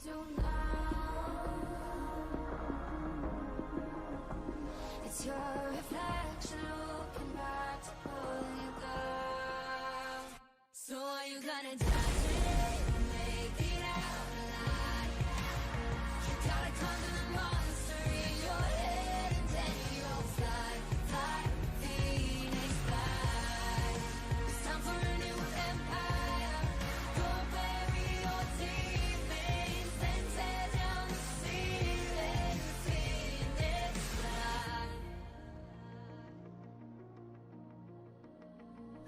do now? It's your reflection looking back to pull you down. So are you gonna die today or make it out alive? You gotta conquer the monster in your head, and then you'll fly, fly, phoenix fly. It's time for a new empire. Go bury your demons, then tear down the ceiling, phoenix fly.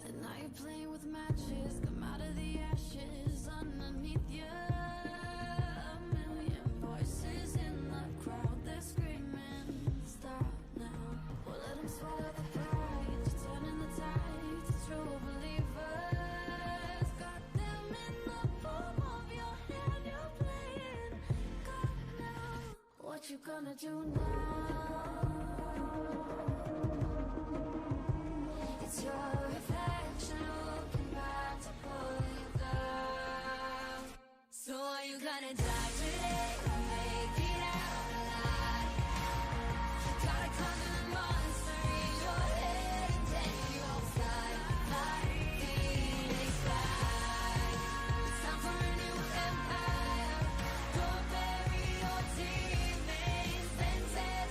And now you're playing with matches, come out of the ashes underneath you. A million voices in the crowd, they're screaming, stop now. Well, let them swallow the pride, you're turning the tide to true believers. Got them in the palm of your hand, you're playing God now. What you gonna do now? It's your reflection looking back to pull you down. So are you gonna die today or make it out alive? You gotta conquer the monster in your head, and then you'll fly, fly, phoenix fly. It's time for a new empire. Go bury your demons, then tear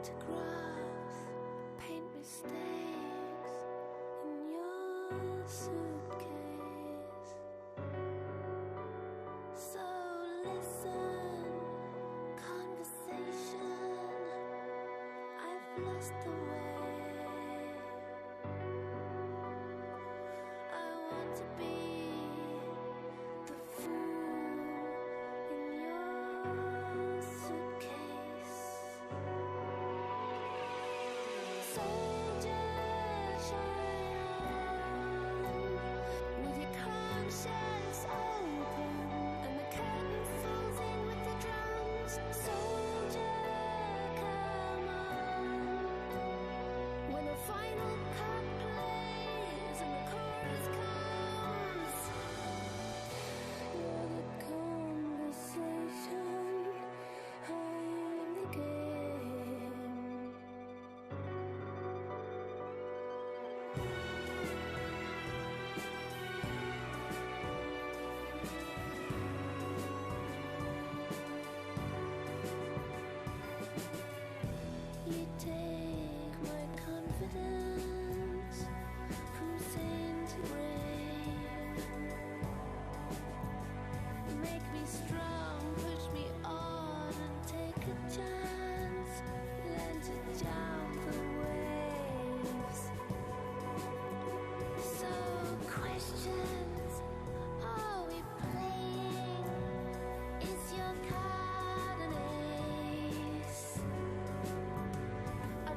photographs, paint mistakes in your suitcase. So listen, conversation, I've lost the way. I want to be the fool in your suitcase. Soldier, shine on with your conscience open, and the curtain falls in with the drums. Soldier, come on when the final cut plays and the chorus comes. You're the conversation, I'm the game. You take my confidence from sin to rain. Make me strong, push me on, and take a chance. Learn to jump the waves. So questions, are we playing? Is your card an ace? I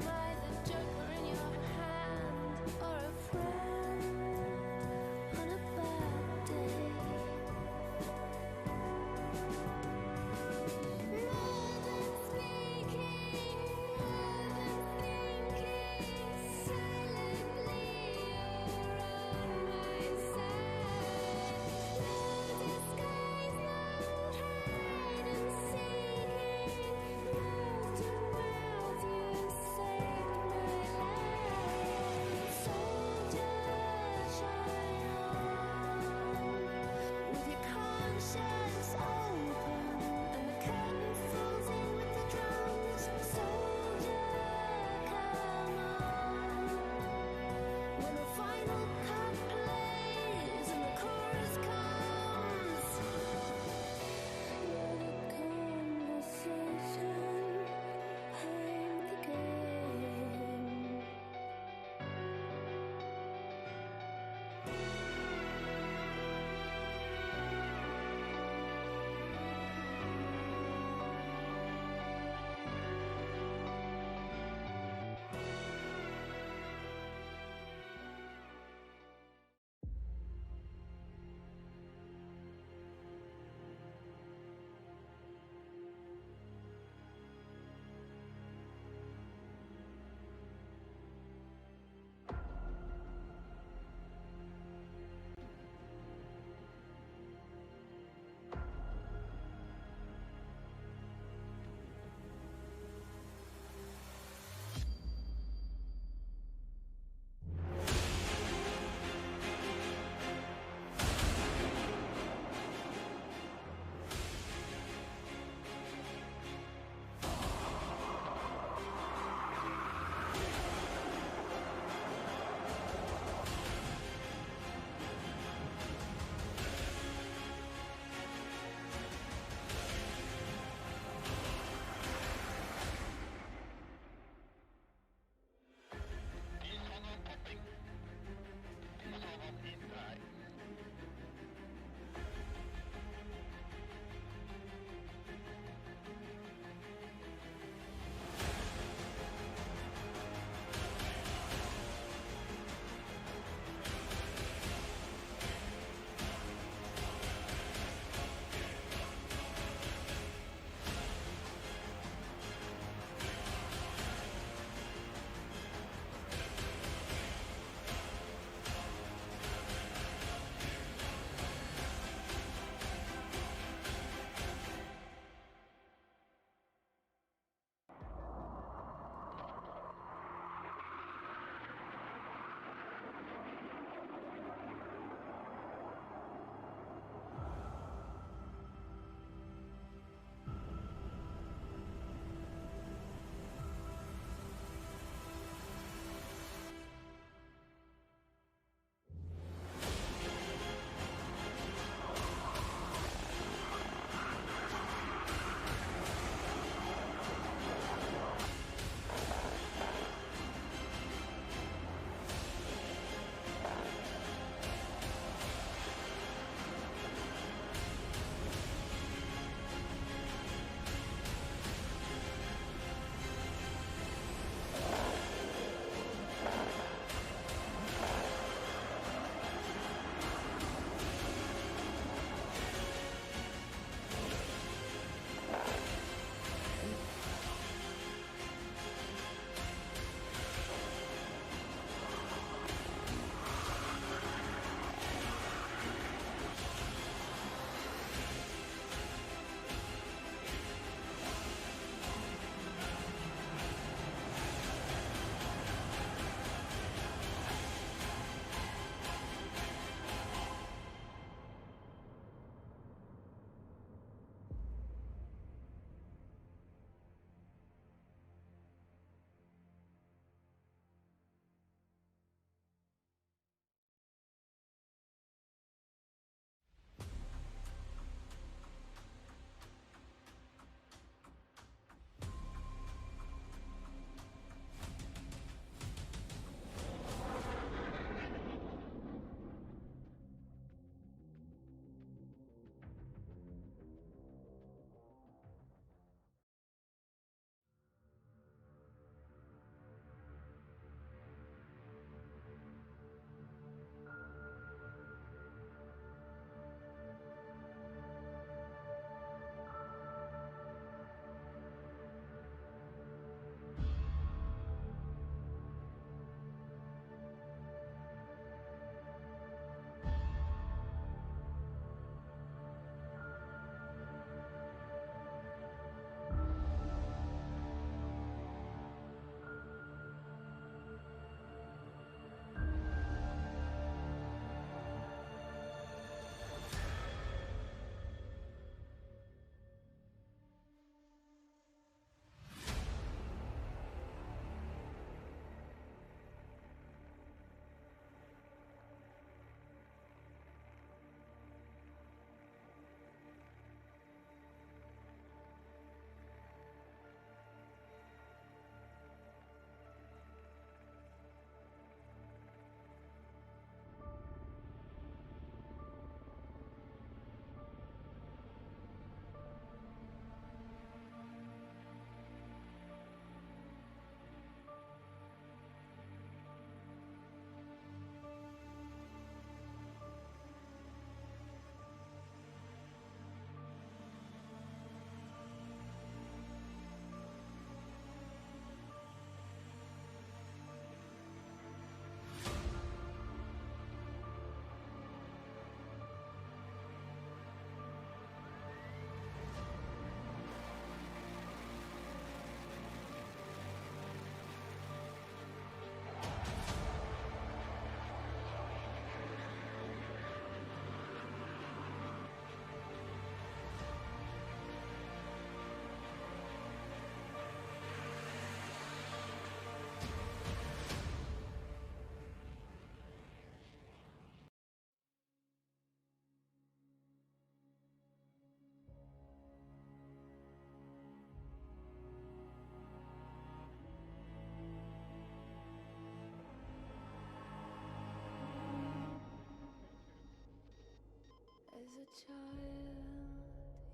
child,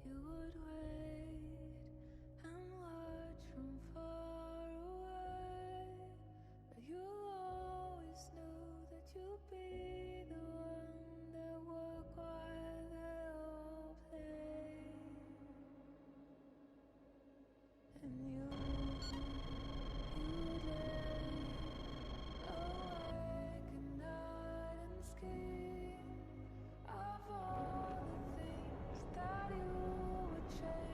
you would wait and watch from far away. But you always knew that you'd be the one that would while they all play. And you lay awake at night and scheme of all the things that you would change.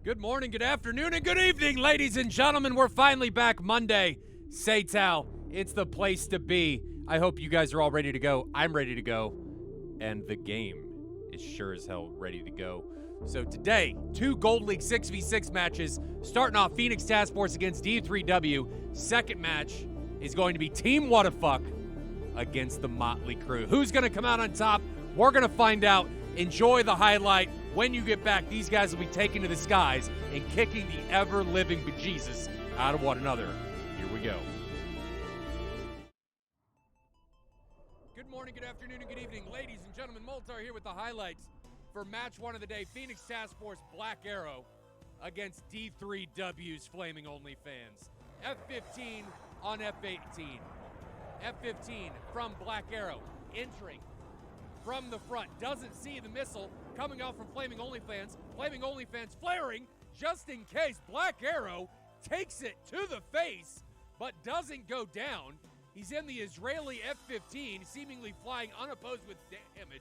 Good morning, good afternoon, and good evening, ladies and gentlemen. We're finally back Monday. SATAL, it's the place to be. I hope you guys are all ready to go. I'm ready to go. And the game is sure as hell ready to go. So today, 2 Gold League 6v6 matches. Starting off Phoenix Task Force against D3W. Second match is going to be Team Wadafak against the Motley Crew. Who's going to come out on top? We're going to find out. Enjoy the highlight. When you get back, these guys will be taken to the skies and kicking the ever-living bejesus out of one another. Here we go. Good morning, good afternoon, and good evening. Ladies and gentlemen, Moltar here with the highlights for match 1 of the day. Phoenix Task Force Black Arrow against D3W's Flaming Only fans. F15 on F18. F15 from Black Arrow, entering from the front, doesn't see the missile coming out from Flaming OnlyFans. Flaming OnlyFans flaring just in case. Black Arrow takes it to the face, but doesn't go down. He's in the Israeli F-15, seemingly flying unopposed with damage.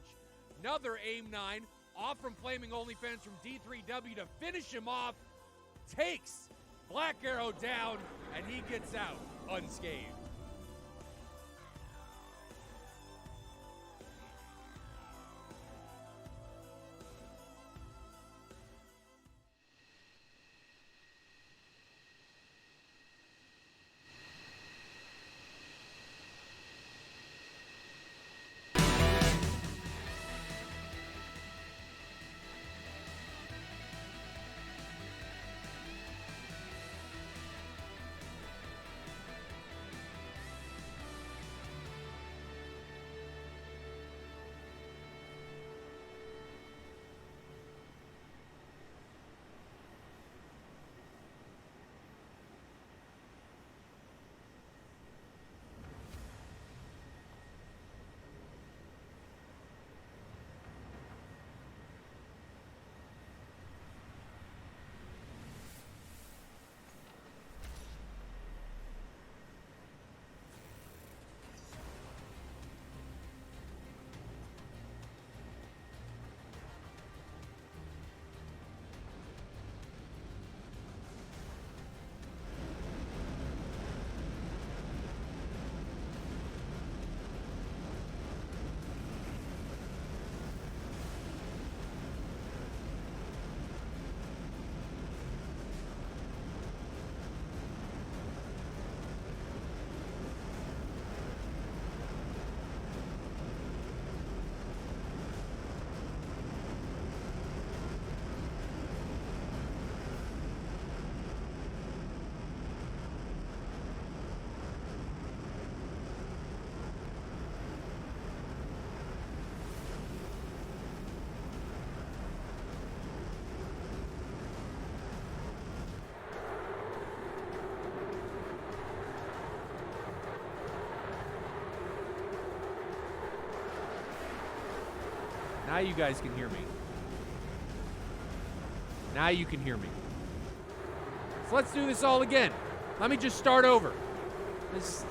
Another AIM-9 off from Flaming OnlyFans from D3W to finish him off. Takes Black Arrow down, and he gets out unscathed. Now you guys can hear me. Now you can hear me. So let's do this all again. Let me just start over. This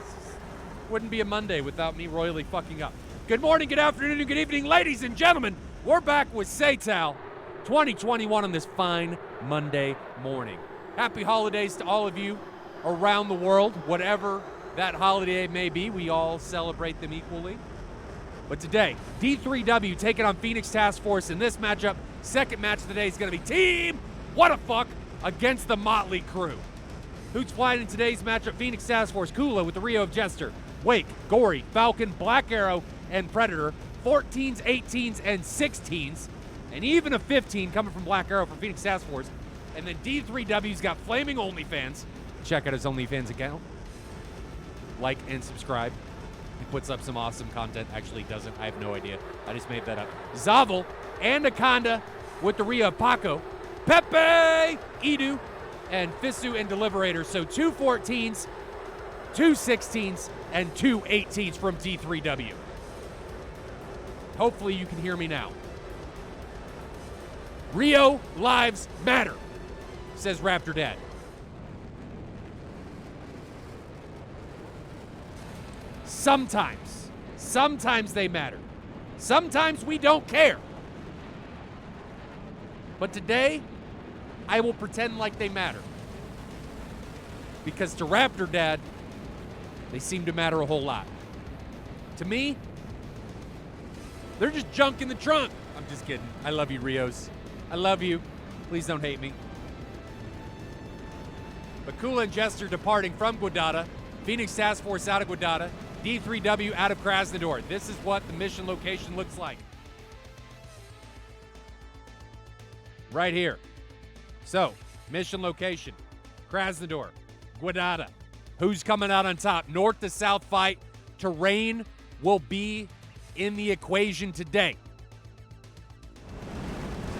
wouldn't be a Monday without me royally fucking up. Good morning, good afternoon, and good evening, ladies and gentlemen. We're back with SATAL 2021 on this fine Monday morning. Happy holidays to all of you around the world, whatever that holiday may be. We all celebrate them equally. But today, D3W taking on Phoenix Task Force in this matchup. Second match of the day is going to be Team Wadafak against the Motley Crew. Who's flying in today's matchup? Phoenix Task Force, Kula with the Rio of Jester, Wake, Gory, Falcon, Black Arrow, and Predator. 14s, 18s, and 16s. And even a 15 coming from Black Arrow for Phoenix Task Force. And then D3W's got Flaming OnlyFans. Check out his OnlyFans account. Like and subscribe. He puts up some awesome content. Actually doesn't. I have no idea. I just made that up. Zavel, Anaconda with the Ria Paco, Pepe, Edu, and Fisu and Deliberator. So 2 14s, 2 16s, and 2 18s from D3W. Hopefully you can hear me now. Rio lives matter, says Raptor Dad. Sometimes they matter. Sometimes we don't care. But today, I will pretend like they matter. Because to Raptor Dad, they seem to matter a whole lot. To me, they're just junk in the trunk. I'm just kidding. I love you, Rios. I love you. Please don't hate me. But Kula and Jester departing from Guadada. Phoenix Task Force out of Guadada. D3W out of Krasnodar. This is what the mission location looks like. Right here. So, mission location. Krasnodar. Guadada. Who's coming out on top? North to south fight. Terrain will be in the equation today.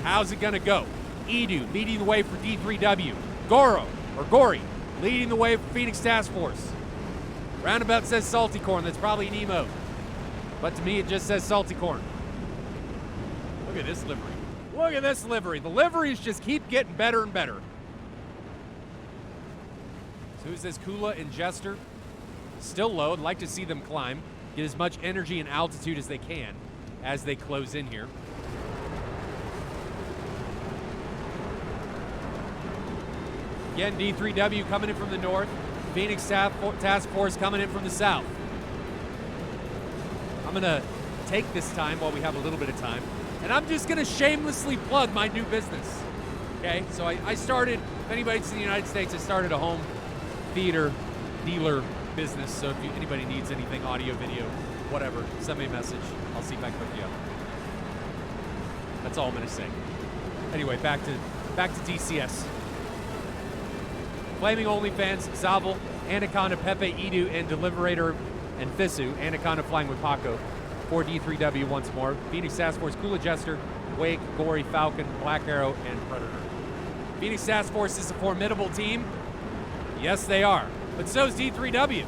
How's it going to go? Edu leading the way for D3W. Gori leading the way for Phoenix Task Force. Roundabout says Salty Corn. That's probably an emote. But to me, it just says Salty Corn. Look at this livery. Look at this livery. The liveries just keep getting better and better. So who's this? Kula and Jester. Still low. I'd like to see them climb. Get as much energy and altitude as they can as they close in here. Again, D3W coming in from the north. Phoenix Task Force coming in from the south. I'm going to take this time while we have a little bit of time, and I'm just going to shamelessly plug my new business. Okay, so I started, if anybody's in the United States, I started a home theater dealer business. So if anybody needs anything, audio, video, whatever, send me a message. I'll see if I can hook you up. That's all I'm going to say. Anyway, back to DCS. Flaming OnlyFans, Zavel, Anaconda, Pepe, Edu, and Deliberator, and Fisu. Anaconda flying with Paco for D3W once more. Phoenix Task Force, Kula Jester, Wake, Gory, Falcon, Black Arrow, and Predator. Phoenix Task Force is a formidable team. Yes, they are. But so is D3W.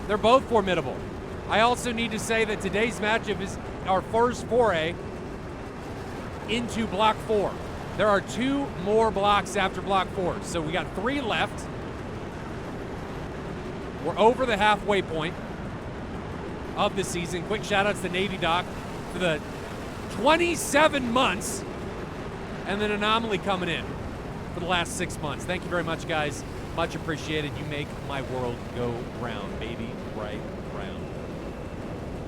They're both formidable. I also need to say that today's matchup is our first foray into Block 4. There are 2 more blocks after Block 4, so we got 3 left. We're over the halfway point of the season. Quick shout-outs to Navy Doc for the 27 months, and then Anomaly coming in for the last 6 months. Thank you very much, guys. Much appreciated. You make my world go round, baby, right round.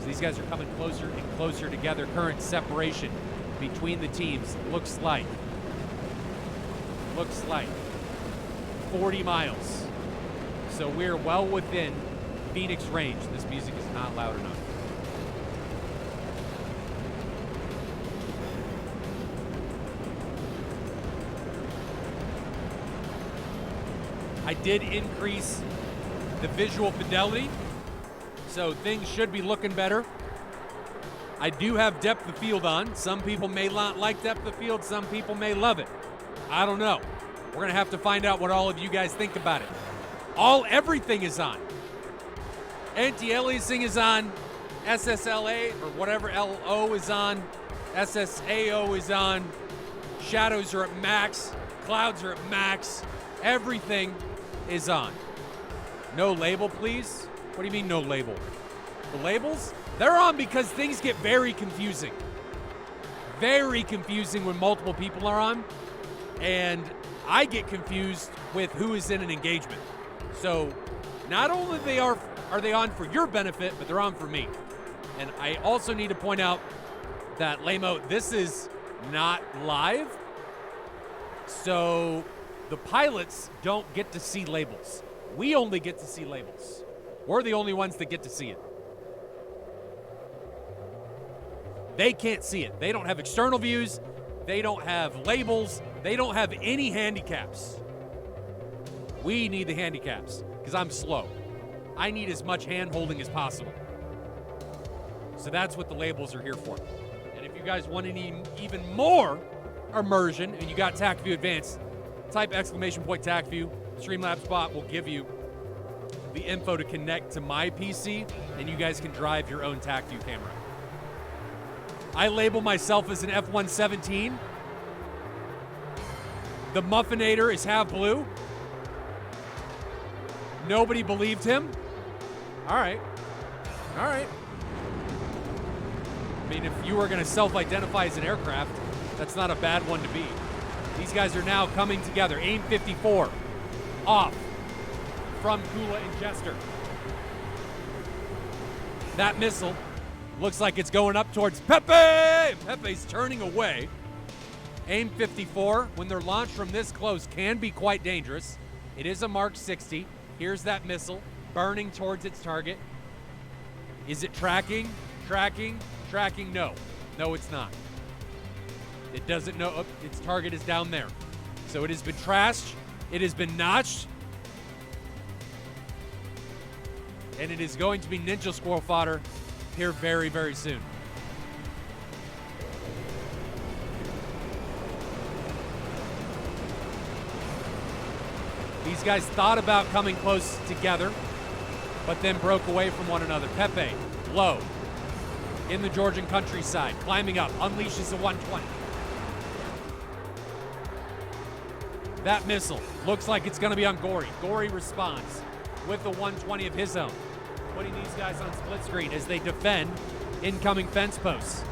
So these guys are coming closer and closer together. Current separation between the teams looks like 40 miles. So we're well within Phoenix range. This music is not loud enough. I did increase the visual fidelity, so things should be looking better. I do have depth of field on. Some people may not like depth of field. Some people may love it. I don't know. We're going to have to find out what all of you guys think about it. Everything is on. Anti-aliasing is on. SSLA or whatever LO is on. SSAO is on. Shadows are at max. Clouds are at max. Everything is on. No label, please. What do you mean no label? The labels? They're on because things get very confusing. Very confusing when multiple people are on. And I get confused with who is in an engagement. So not only are they on for your benefit, but they're on for me. And I also need to point out that, Lamo, this is not live. So the pilots don't get to see labels. We only get to see labels. We're the only ones that get to see it. They can't see it. They don't have external views. They don't have labels. They don't have any handicaps. We need the handicaps because I'm slow. I need as much hand-holding as possible. So that's what the labels are here for. And if you guys want any even more immersion and you got TacView Advanced, type !TacView. Streamlabs bot will give you the info to connect to my PC, and you guys can drive your own TacView camera. I label myself as an F-117. The Muffinator is half blue. Nobody believed him. All right. All right. I mean, if you were going to self-identify as an aircraft, that's not a bad one to be. These guys are now coming together. AIM 54 off from Kula and Jester. That missile looks like it's going up towards Pepe. Pepe's turning away. AIM 54, when they're launched from this close, can be quite dangerous. It is a Mark 60. Here's that missile burning towards its target. Is it tracking? Tracking? Tracking? No. No, it's not. It doesn't know. Oh, its target is down there. So it has been trashed. It has been notched. And it is going to be Ninja Squirrel fodder here very, very soon. These guys thought about coming close together, but then broke away from one another. Pepe, low, in the Georgian countryside, climbing up, unleashes the 120. That missile looks like it's going to be on Gory. Gory responds with the 120 of his own, putting these guys on split screen as they defend incoming fence posts.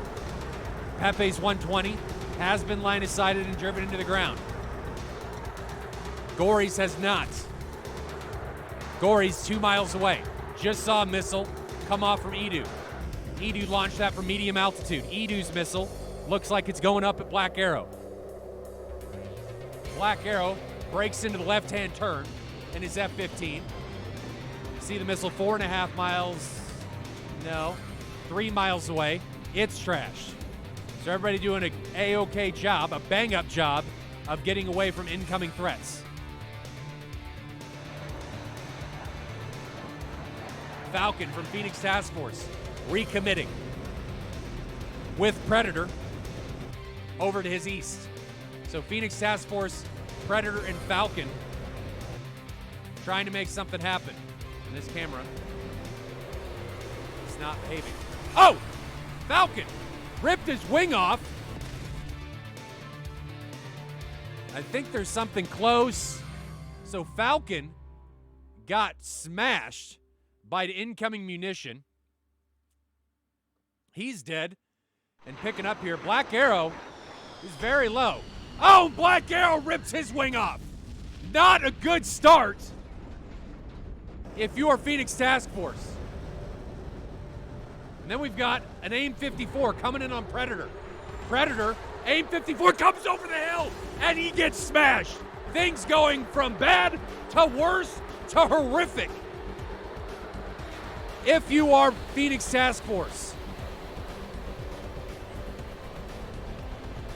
Pepe's 120 has been line of sighted and driven into the ground. Gory's has not. Gory's 2 miles away. Just saw a missile come off from Edu. Edu launched that from medium altitude. Edu's missile looks like it's going up at Black Arrow. Black Arrow breaks into the left-hand turn in his F-15. See the missile 4.5 miles, no, 3 miles away. It's trashed. So everybody doing a A-OK job, a bang-up job of getting away from incoming threats. Falcon from Phoenix Task Force recommitting with Predator over to his east. So Phoenix Task Force, Predator, and Falcon trying to make something happen. And this camera is not behaving. Oh! Falcon ripped his wing off. I think there's something close. So Falcon got smashed by the incoming munition. He's dead. And picking up here, Black Arrow is very low. Oh, Black Arrow rips his wing off. Not a good start if you are Phoenix Task Force. And then we've got an AIM 54 coming in on Predator. Predator, AIM 54 comes over the hill and he gets smashed. Things going from bad to worse to horrific. If you are Phoenix Task Force.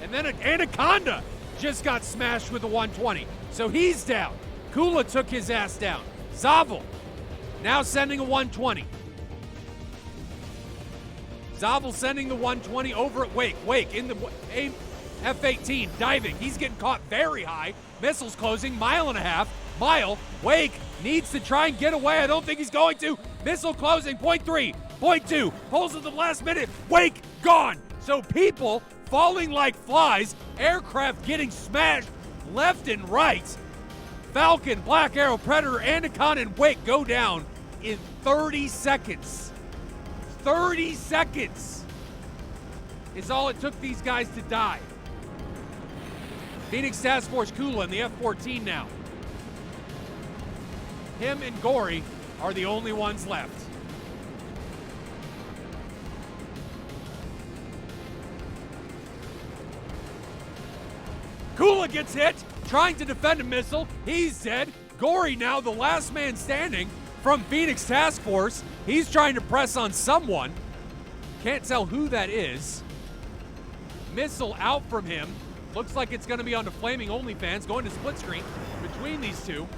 And then Anaconda just got smashed with a 120. So he's down. Kula took his ass down. Zavel now sending a 120. Zavel sending the 120 over at Wake. Wake in the F-18 diving. He's getting caught very high. Missiles closing, 1.5 miles. Mile. Wake needs to try and get away. I don't think he's going to. Missile closing, 0.3, 0.2. Pulls at the last minute. Wake gone. So people falling like flies. Aircraft getting smashed left and right. Falcon, Black Arrow, Predator, Anaconda, and Wake go down in 30 seconds. 30 seconds is all it took these guys to die. Phoenix Task Force Kula in the F-14 now. Him and Gory are the only ones left. Kula gets hit, trying to defend a missile. He's dead. Gory now the last man standing from Phoenix Task Force. He's trying to press on someone. Can't tell who that is. Missile out from him. Looks like it's going to be on the Flaming OnlyFans, going to split screen between these two.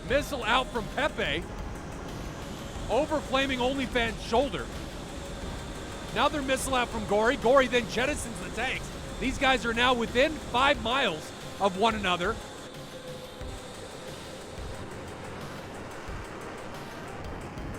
Missile out from Pepe. Over Flaming OnlyFans' shoulder. Another missile out from Gory. Gory then jettisons the tanks. These guys are now within 5 miles of one another.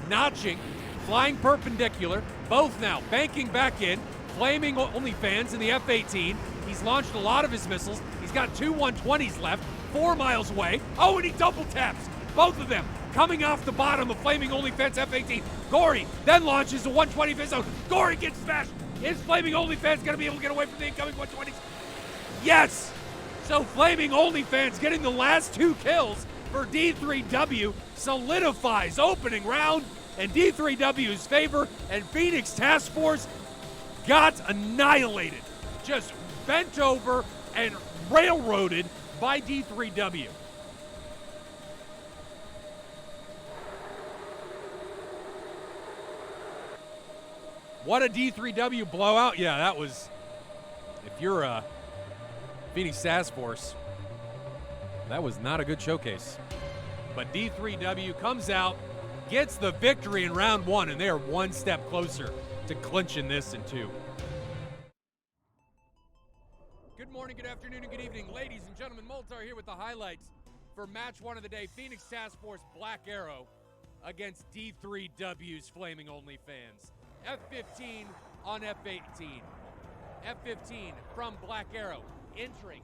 Notching, flying perpendicular. Both now banking back in. Flaming OnlyFans in the F-18. He's launched a lot of his missiles. He's got 2 120s left, 4 miles away. Oh, and he double taps. Both of them coming off the bottom of Flaming OnlyFans F-18. Gory then launches a 120 of his own. Gory gets smashed. Is Flaming OnlyFans going to be able to get away from the incoming 120s? Yes! So Flaming OnlyFans getting the last 2 kills for D3W solidifies opening round in D3W's favor, and Phoenix Task Force got annihilated. Just bent over and railroaded by D3W. What a D3W blowout. Yeah, that was, if you're a Phoenix Task Force, that was not a good showcase. But D3W comes out, gets the victory in round 1, and they are one step closer to clinching this in 2. Good morning, good afternoon, and good evening, ladies and gentlemen. Moltar here with the highlights for match 1 of the day. Phoenix Task Force Black Arrow against D3W's Flaming OnlyFans. F-15 on F-18. F-15 from Black Arrow, entering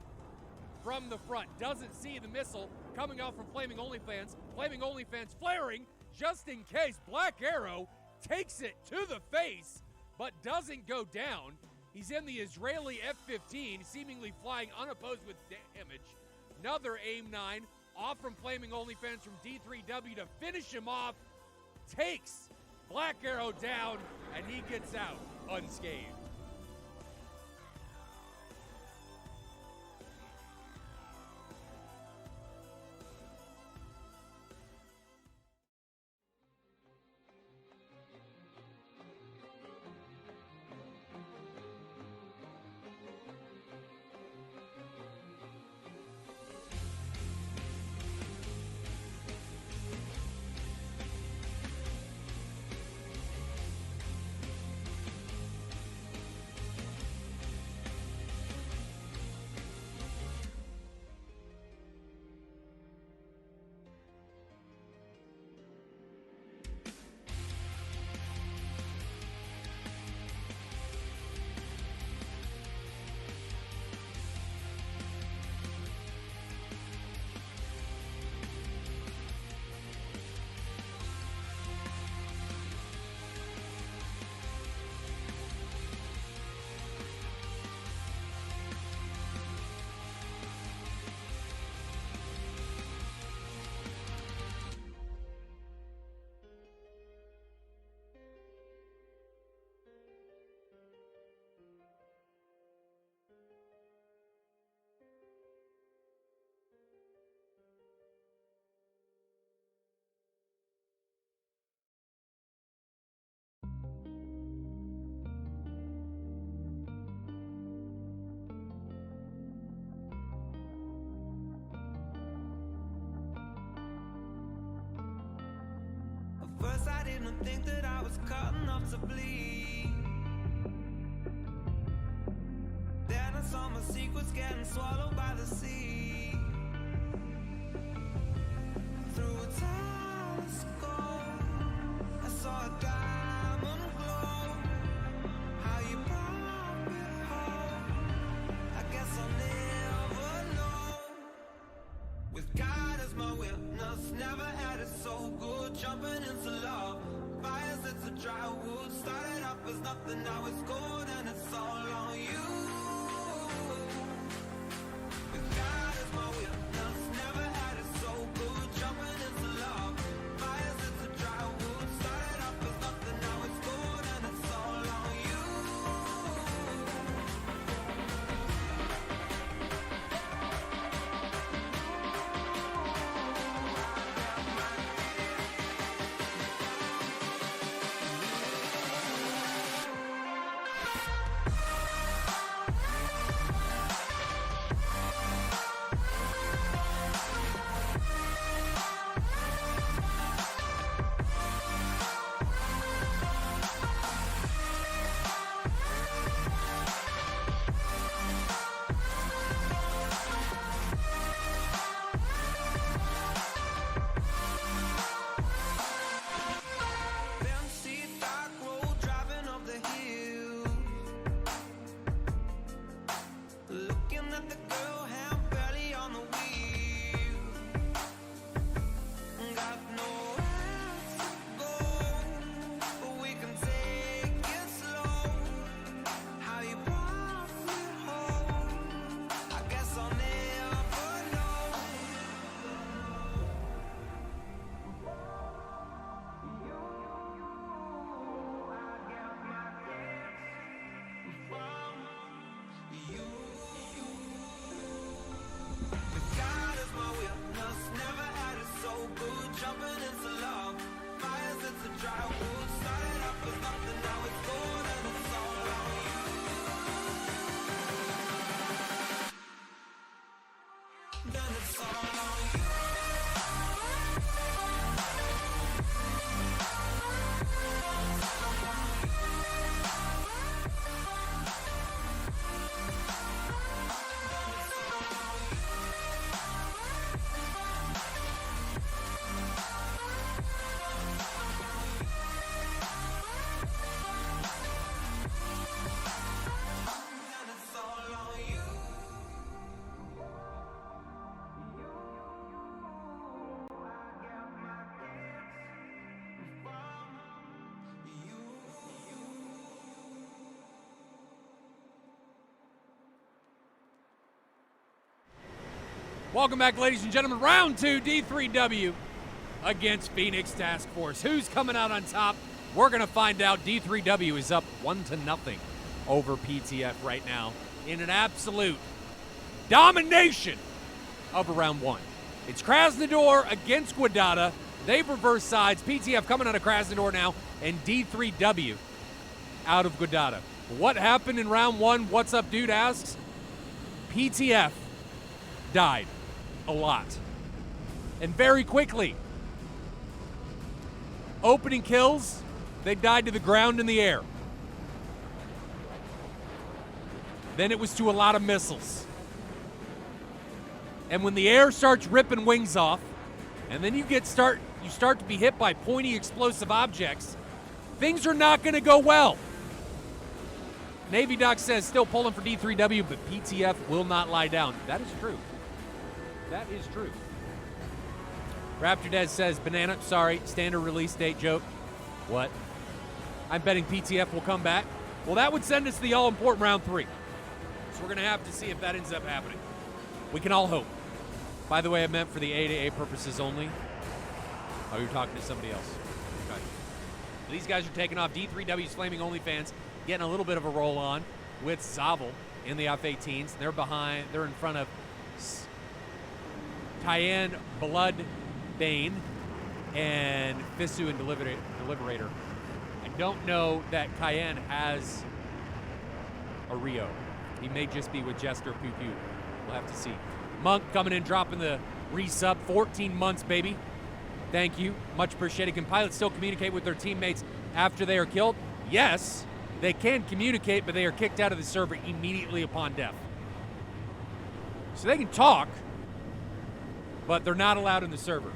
from the front. Doesn't see the missile coming out from Flaming OnlyFans. Flaming OnlyFans flaring just in case. Black Arrow takes it to the face, but doesn't go down. He's in the Israeli F-15, seemingly flying unopposed with damage. Another AIM-9 off from Flaming OnlyFans from D3W to finish him off. Takes Black Arrow down, and he gets out unscathed. First I didn't think that I was cut enough to bleed. Then I saw my secrets getting swallowed by the sea. Through a telescope I saw a diamond glow. How you brought me home, I guess I'll never know. With God as my witness, never had it so good. Jumping into love, fires into dry wood. Started off as nothing, now it's gold, and it's all on you. With God as my witness, never had it so good. Jumping into love, fires into dry wood. Started off as nothing, now it's gold, and it's all on you. Welcome back, ladies and gentlemen. Round 2, D3W against Phoenix Task Force. Who's coming out on top? We're going to find out. D3W is up 1-0 over PTF right now in an absolute domination of round 1. It's Krasnodar against Guadada. They've reversed sides. PTF coming out of Krasnodar now, and D3W out of Guadada. What happened in round 1? What's Up Dude asks. PTF died a lot, and very quickly. Opening kills, they died to the ground in the air. Then it was to a lot of missiles. And when the air starts ripping wings off, and then you start to be hit by pointy explosive objects, things are not going to go well. Navy Doc says still pulling for D3W, but PTF will not lie down. That is true. That is true. Raptor Dead says, banana, sorry, standard release date joke. What? I'm betting PTF will come back. Well, that would send us to the all-important round 3. So we're going to have to see if that ends up happening. We can all hope. By the way, I meant for the A-to-A purposes only. Oh, you're talking to somebody else. Okay. These guys are taking off. D3W's Flaming OnlyFans getting a little bit of a roll on with Zavel in the F-18s. They're in front of Cayenne, Bloodbane, and Fisu and Deliberator. I don't know that Cayenne has a Rio. He may just be with Jester Pew Pew. We'll have to see. Monk coming in, dropping the resub. 14 months, baby. Thank you. Much appreciated. Can pilots still communicate with their teammates after they are killed? Yes, they can communicate, but they are kicked out of the server immediately upon death. So they can talk, but they're not allowed in the server.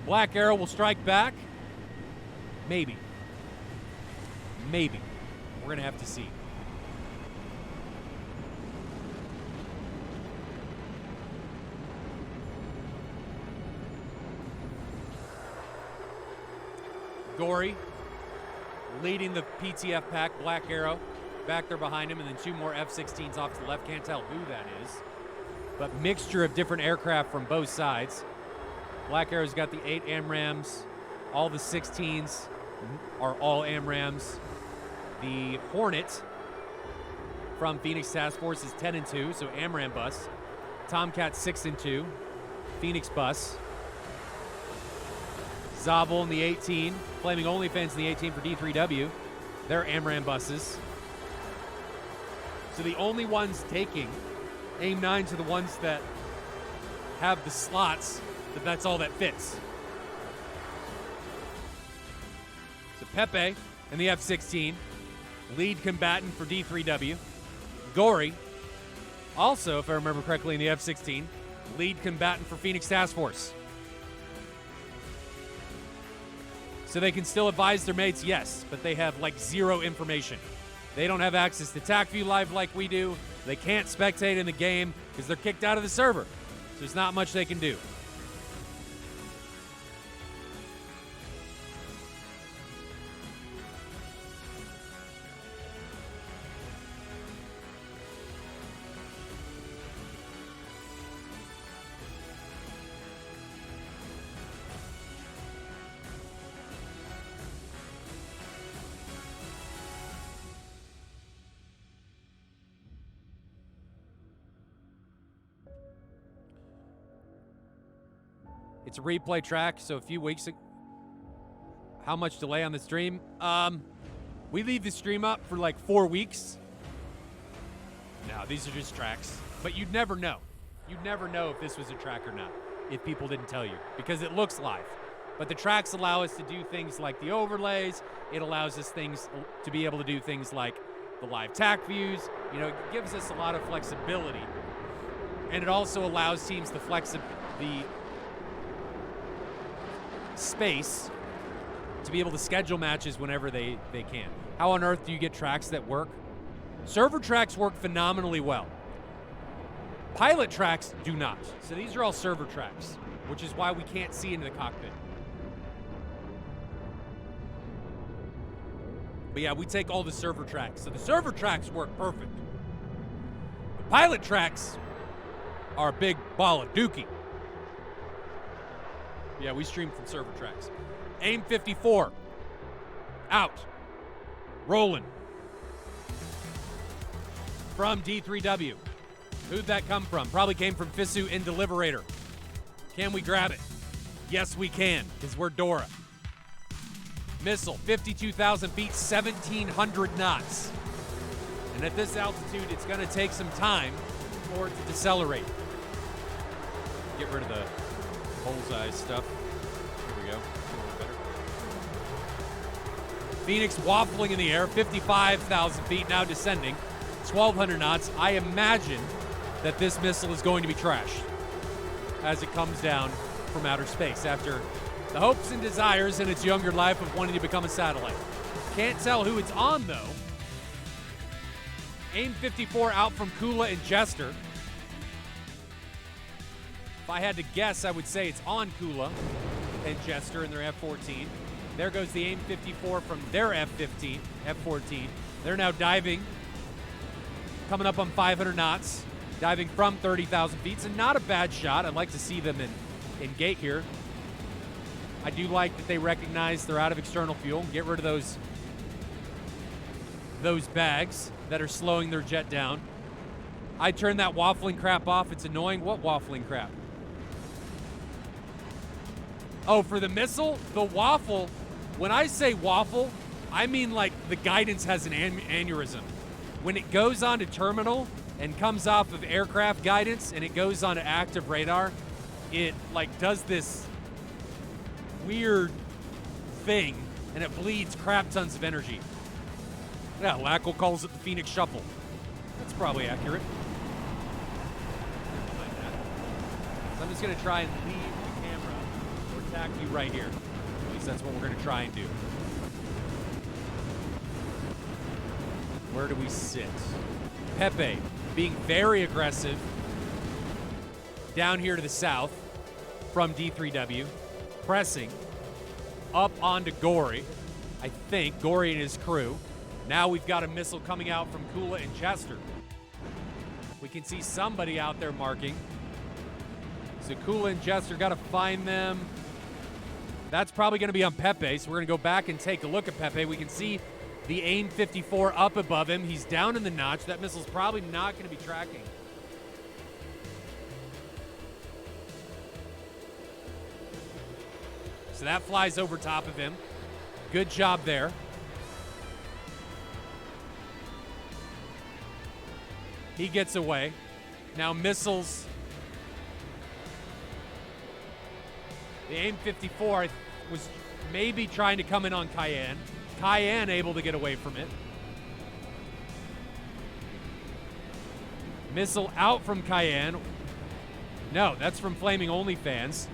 Black Arrow will strike back. Maybe. Maybe. We're going to have to see. Gory leading the PTF pack. Black Arrow back there behind him, and then 2 more F-16s off to the left. Can't tell who that is, but mixture of different aircraft from both sides. Black Arrow's got the 8 AMRAAMs. All the 16s are all AMRAAMs. The Hornet from Phoenix Task Force is 10-2, so AMRAAM bus. Tomcat 6-2, Phoenix bus. Zavel in the 18, Flaming OnlyFans in the 18 for D3W. They're AMRAAM buses. So the only ones taking AIM-9s are the ones that have the slots, but that's all that fits. So Pepe in the F-16, lead combatant for D3W. Gory, also, if I remember correctly, in the F-16, lead combatant for Phoenix Task Force. So they can still advise their mates, yes, but they have like 0 information. They don't have access to TACView Live like we do. They can't spectate in the game because they're kicked out of the server. So there's not much they can do. It's a replay track, so a few weeks ago. How much delay on the stream? We leave the stream up for like 4 weeks. No, these are just tracks. But you'd never know. You'd never know if this was a track or not if people didn't tell you, because it looks live. But the tracks allow us to do things like the overlays. It allows us to be able to do things like the live TAC views. You know, it gives us a lot of flexibility. And it also allows teams the space to be able to schedule matches whenever they can. How on earth do you get tracks that work? Server tracks work phenomenally well. Pilot tracks do not. So these are all server tracks, which is why we can't see into the cockpit. But yeah, we take all the server tracks. So the server tracks work perfect. The pilot tracks our big ball of dookie. Yeah, we stream from server tracks. AIM 54. Out. Rolling. From D3W. Who'd that come from? Probably came from Fisu in Deliberator. Can we grab it? Yes, we can, because we're Dora. Missile, 52,000 feet, 1,700 knots. And at this altitude, it's going to take some time for it to decelerate. Get rid of the bullseye stuff. Here we go. A little better. Phoenix waffling in the air, 55,000 feet, now descending, 1,200 knots. I imagine that this missile is going to be trashed as it comes down from outer space after the hopes and desires in its younger life of wanting to become a satellite. Can't tell who it's on, though. AIM 54 out from Kula and Jester. If I had to guess, I would say it's on Kula and Jester in their F-14. There goes the AIM 54 from their F-14. They're now diving, coming up on 500 knots, diving from 30,000 feet. So not a bad shot. I'd like to see them in gate here. I do like that they recognize they're out of external fuel. Get rid of those bags that are slowing their jet down. I turn that waffling crap off. It's annoying. What waffling crap? Oh, for the missile? The waffle. When I say waffle, I mean like the guidance has an aneurysm. When it goes onto terminal and comes off of aircraft guidance and it goes onto active radar, it like does this weird thing and it bleeds crap tons of energy. Yeah, Lackle calls it the Phoenix Shuffle. That's probably accurate. So I'm just gonna try and leave the camera or tack you right here. At least that's what we're gonna try and do. Where do we sit? Pepe being very aggressive down here to the south from D3W, pressing up onto Gory. I think Gory and his crew. Now we've got a missile coming out from Kula and Chester. We can see somebody out there marking. So Kula and Chester got to find them. That's probably going to be on Pepe, so we're going to go back and take a look at Pepe. We can see the AIM 54 up above him. He's down in the notch. That missile's probably not going to be tracking. So that flies over top of him. Good job there. He gets away. Now missiles. The AIM 54 was maybe trying to come in on Cayenne. Cayenne able to get away from it. Missile out from Cayenne. No, that's from Flaming OnlyFans.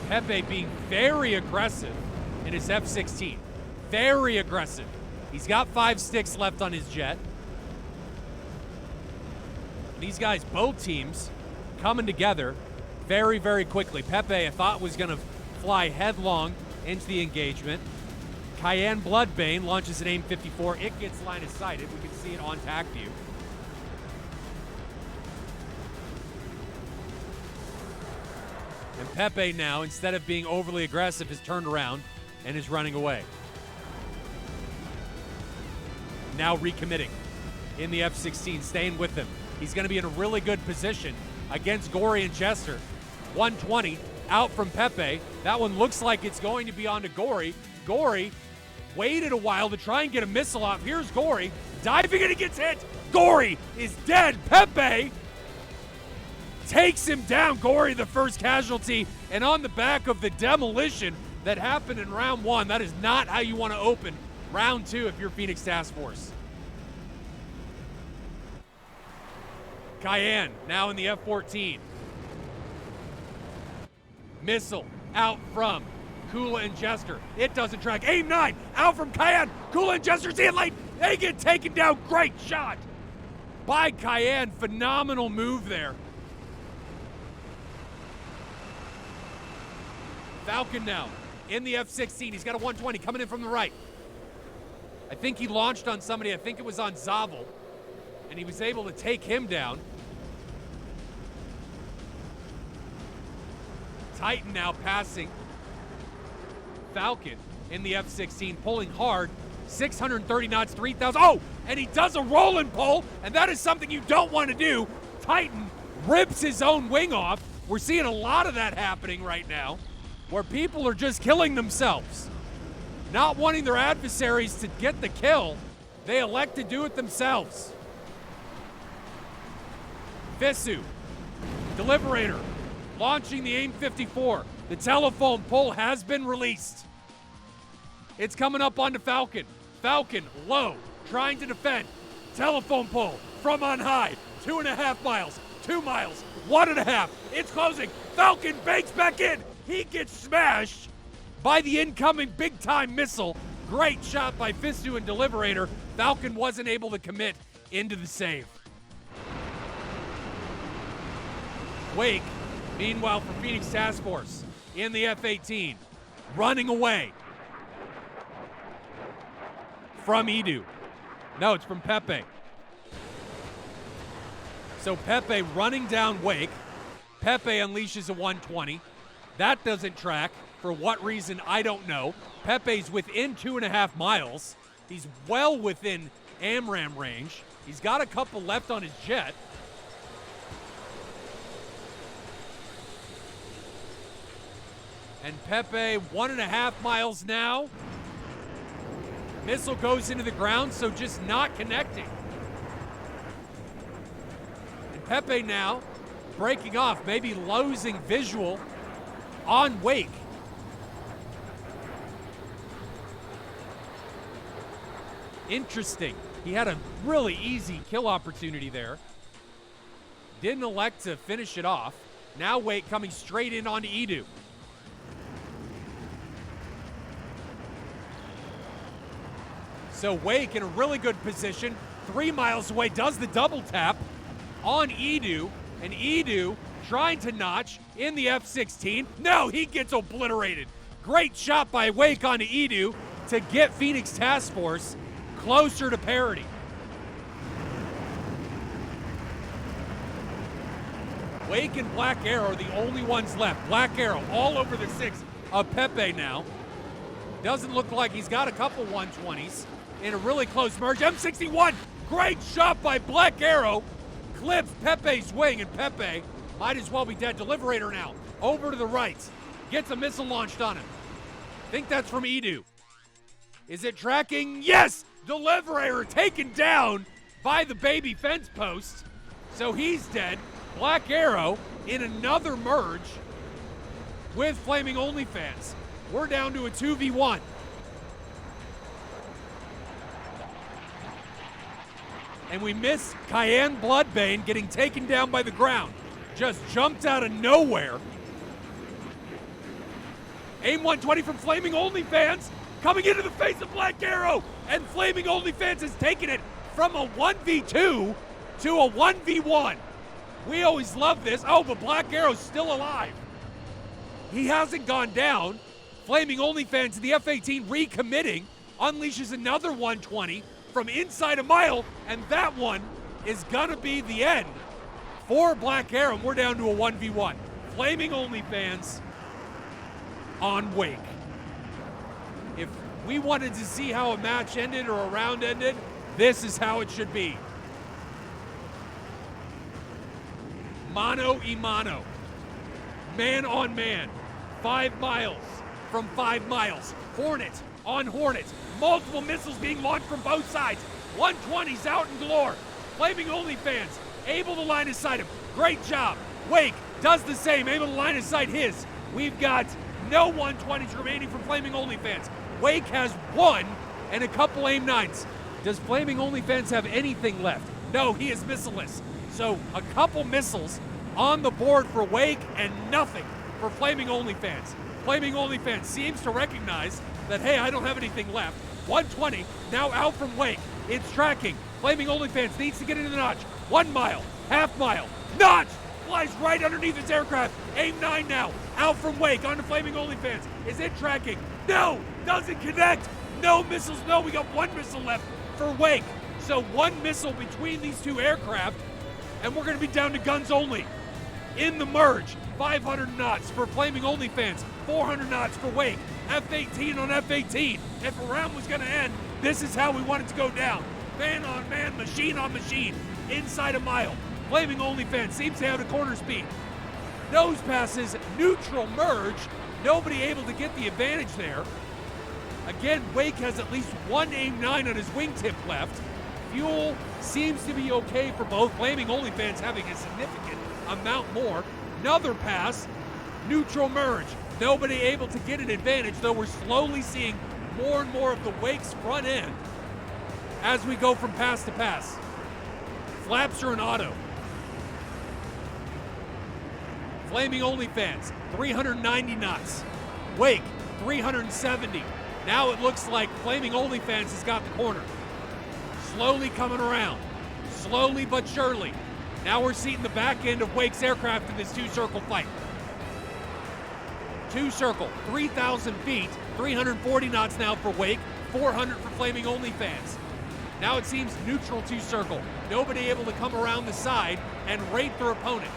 Pepe being very aggressive in his F-16. Very aggressive. He's got 5 sticks left on his jet. And these guys, both teams, coming together very, very quickly. Pepe, I thought, was going to fly headlong into the engagement. Cayenne Bloodbane launches an AIM 54. It gets line of sighted. We can see it on TAC view. And Pepe now, instead of being overly aggressive, has turned around and is running away. Now recommitting in the F-16, staying with him. He's going to be in a really good position against Gory and Chester. 120 out from Pepe. That one looks like it's going to be onto Gory. Gory waited a while to try and get a missile off. Here's Gory diving and he gets hit. Gory is dead. Pepe takes him down. Gory, the first casualty, and on the back of the demolition that happened in round 1. That is not how you want to open round 2 if you're Phoenix Task Force. Cayenne now in the F-14. Missile out from Kula and Jester. It doesn't track. AIM 9 out from Cayenne. Kula and Jester see it late. They get taken down. Great shot by Cayenne. Phenomenal move there. Falcon now in the F-16. He's got a 120 coming in from the right. I think he launched on somebody. I think it was on Zavel. And he was able to take him down. Titan now passing Falcon in the F-16, pulling hard. 630 knots, 3,000. Oh, and he does a rolling pull, and that is something you don't want to do. Titan rips his own wing off. We're seeing a lot of that happening right now, where people are just killing themselves. Not wanting their adversaries to get the kill, they elect to do it themselves. Visu, Deliberator, launching the AIM-54. The telephone pole has been released. It's coming up onto Falcon. Falcon, low, trying to defend. Telephone pole from on high. 2.5 miles, 2 miles, 1.5. It's closing. Falcon banks back in. He gets smashed by the incoming big-time missile. Great shot by Visu and Deliberator. Falcon wasn't able to commit into the save. Wake, meanwhile, for Phoenix Task Force in the F-18, running away from Edu. No, it's from Pepe. So Pepe running down Wake. Pepe unleashes a 120. That doesn't track. For what reason, I don't know. Pepe's within 2.5 miles. He's well within AMRAAM range. He's got a couple left on his jet. And Pepe 1.5 miles now. Missile goes into the ground, so just not connecting. And Pepe now breaking off, maybe losing visual on Wake. Interesting. He had a really easy kill opportunity there. Didn't elect to finish it off. Now Wake coming straight in onto Edu. So Wake in a really good position, 3 miles away, does the double tap on Edu, and Edu trying to notch in the F-16. No, he gets obliterated. Great shot by Wake onto Edu to get Phoenix Task Force closer to parity. Wake and Black Arrow are the only ones left. Black Arrow all over the 6 of Pepe now. Doesn't look like he's got a couple 120s. In a really close merge. M61, great shot by Black Arrow. Clips Pepe's wing, and Pepe might as well be dead. Deliberator now, over to the right. Gets a missile launched on him. Think that's from Edu. Is it tracking? Yes! Deliberator taken down by the baby fence post. So he's dead. Black Arrow in another merge with Flaming OnlyFans. We're down to a 2v1. And we miss Cayenne Bloodbane getting taken down by the ground. Just jumped out of nowhere. AIM 120 from Flaming OnlyFans coming into the face of Black Arrow. And Flaming OnlyFans has taken it from a 1v2 to a 1v1. We always love this. Oh, but Black Arrow's still alive. He hasn't gone down. Flaming OnlyFans to the F-18 recommitting. Unleashes another 120. From inside a mile, and that one is gonna be the end for Black Arrow. We're down to a 1v1. Flaming OnlyFans on Wake. If we wanted to see how a match ended or a round ended, this is how it should be. Mano y mano. Man on man. 5 miles from 5 miles. Hornet on Hornet. Multiple missiles being launched from both sides. 120's out in galore. Flaming OnlyFans able to line of sight him. Great job. Wake does the same, able to line of sight his. We've got no 120s remaining from Flaming OnlyFans. Wake has 1 and a couple AIM-9s. Does Flaming OnlyFans have anything left? No, he is missileless. So a couple missiles on the board for Wake and nothing for Flaming OnlyFans. Flaming OnlyFans seems to recognize that, hey, I don't have anything left. 120, now out from Wake. It's tracking. Flaming OnlyFans needs to get into the notch. 1 mile, half mile, notch! Flies right underneath his aircraft. AIM-9 now, out from Wake, onto Flaming OnlyFans. Is it tracking? No, doesn't connect. No missiles. No, we got one missile left for Wake. So one missile between these two aircraft, and we're going to be down to guns only. In the merge, 500 knots for Flaming Only fans, 400 knots for Wake, F-18 on F-18. If a round was going to end, this is how we want it to go down. Man on man, machine on machine, inside a mile. Flaming Only fan seems to have a corner speed. Nose passes, neutral merge, nobody able to get the advantage there. Again, Wake has at least one AIM-9 on his wingtip left. Fuel seems to be okay for both. Flaming Only fans having a significant amount more. Another pass, neutral merge. Nobody able to get an advantage, though we're slowly seeing more and more of the Wake's front end as we go from pass to pass. Flaps are an auto. Flaming Only fans, 390 knots. Wake, 370. Now it looks like Flaming Only fans has got the corner. Slowly coming around. Slowly but surely. Now we're seeing the back end of Wake's aircraft in this two-circle fight. Two-circle, 3,000 feet, 340 knots now for Wake, 400 for Flaming Only fans. Now it seems neutral two-circle. Nobody able to come around the side and rate their opponent.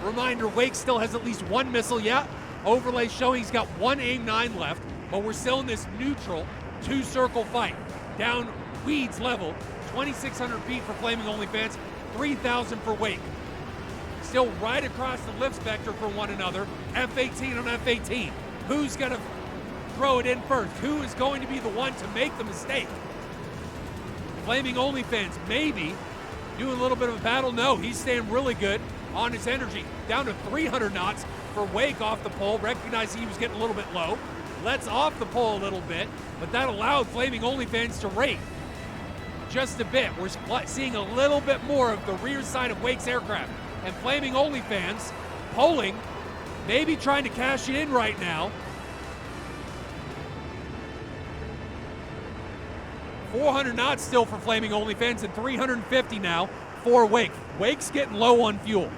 Reminder, Wake still has at least one missile yet. Overlay showing he's got one AIM-9 left, but we're still in this neutral two-circle fight. Down Weeds level, 2,600 feet for Flaming Only fans, 3,000 for Wake. Still right across the lift vector for one another. F-18 on F-18. Who's going to throw it in first? Who is going to be the one to make the mistake? Flaming Only fans maybe doing a little bit of a battle. No, he's staying really good on his energy. Down to 300 knots for Wake off the pole. Recognizing he was getting a little bit low. Lets off the pole a little bit, but that allowed Flaming Only fans to rate just a bit. We're seeing a little bit more of the rear side of Wake's aircraft. And Flaming Only fans polling, maybe trying to cash it in right now. 400 knots still for Flaming Only fans and 350 now for Wake. Wake's getting low on fuel.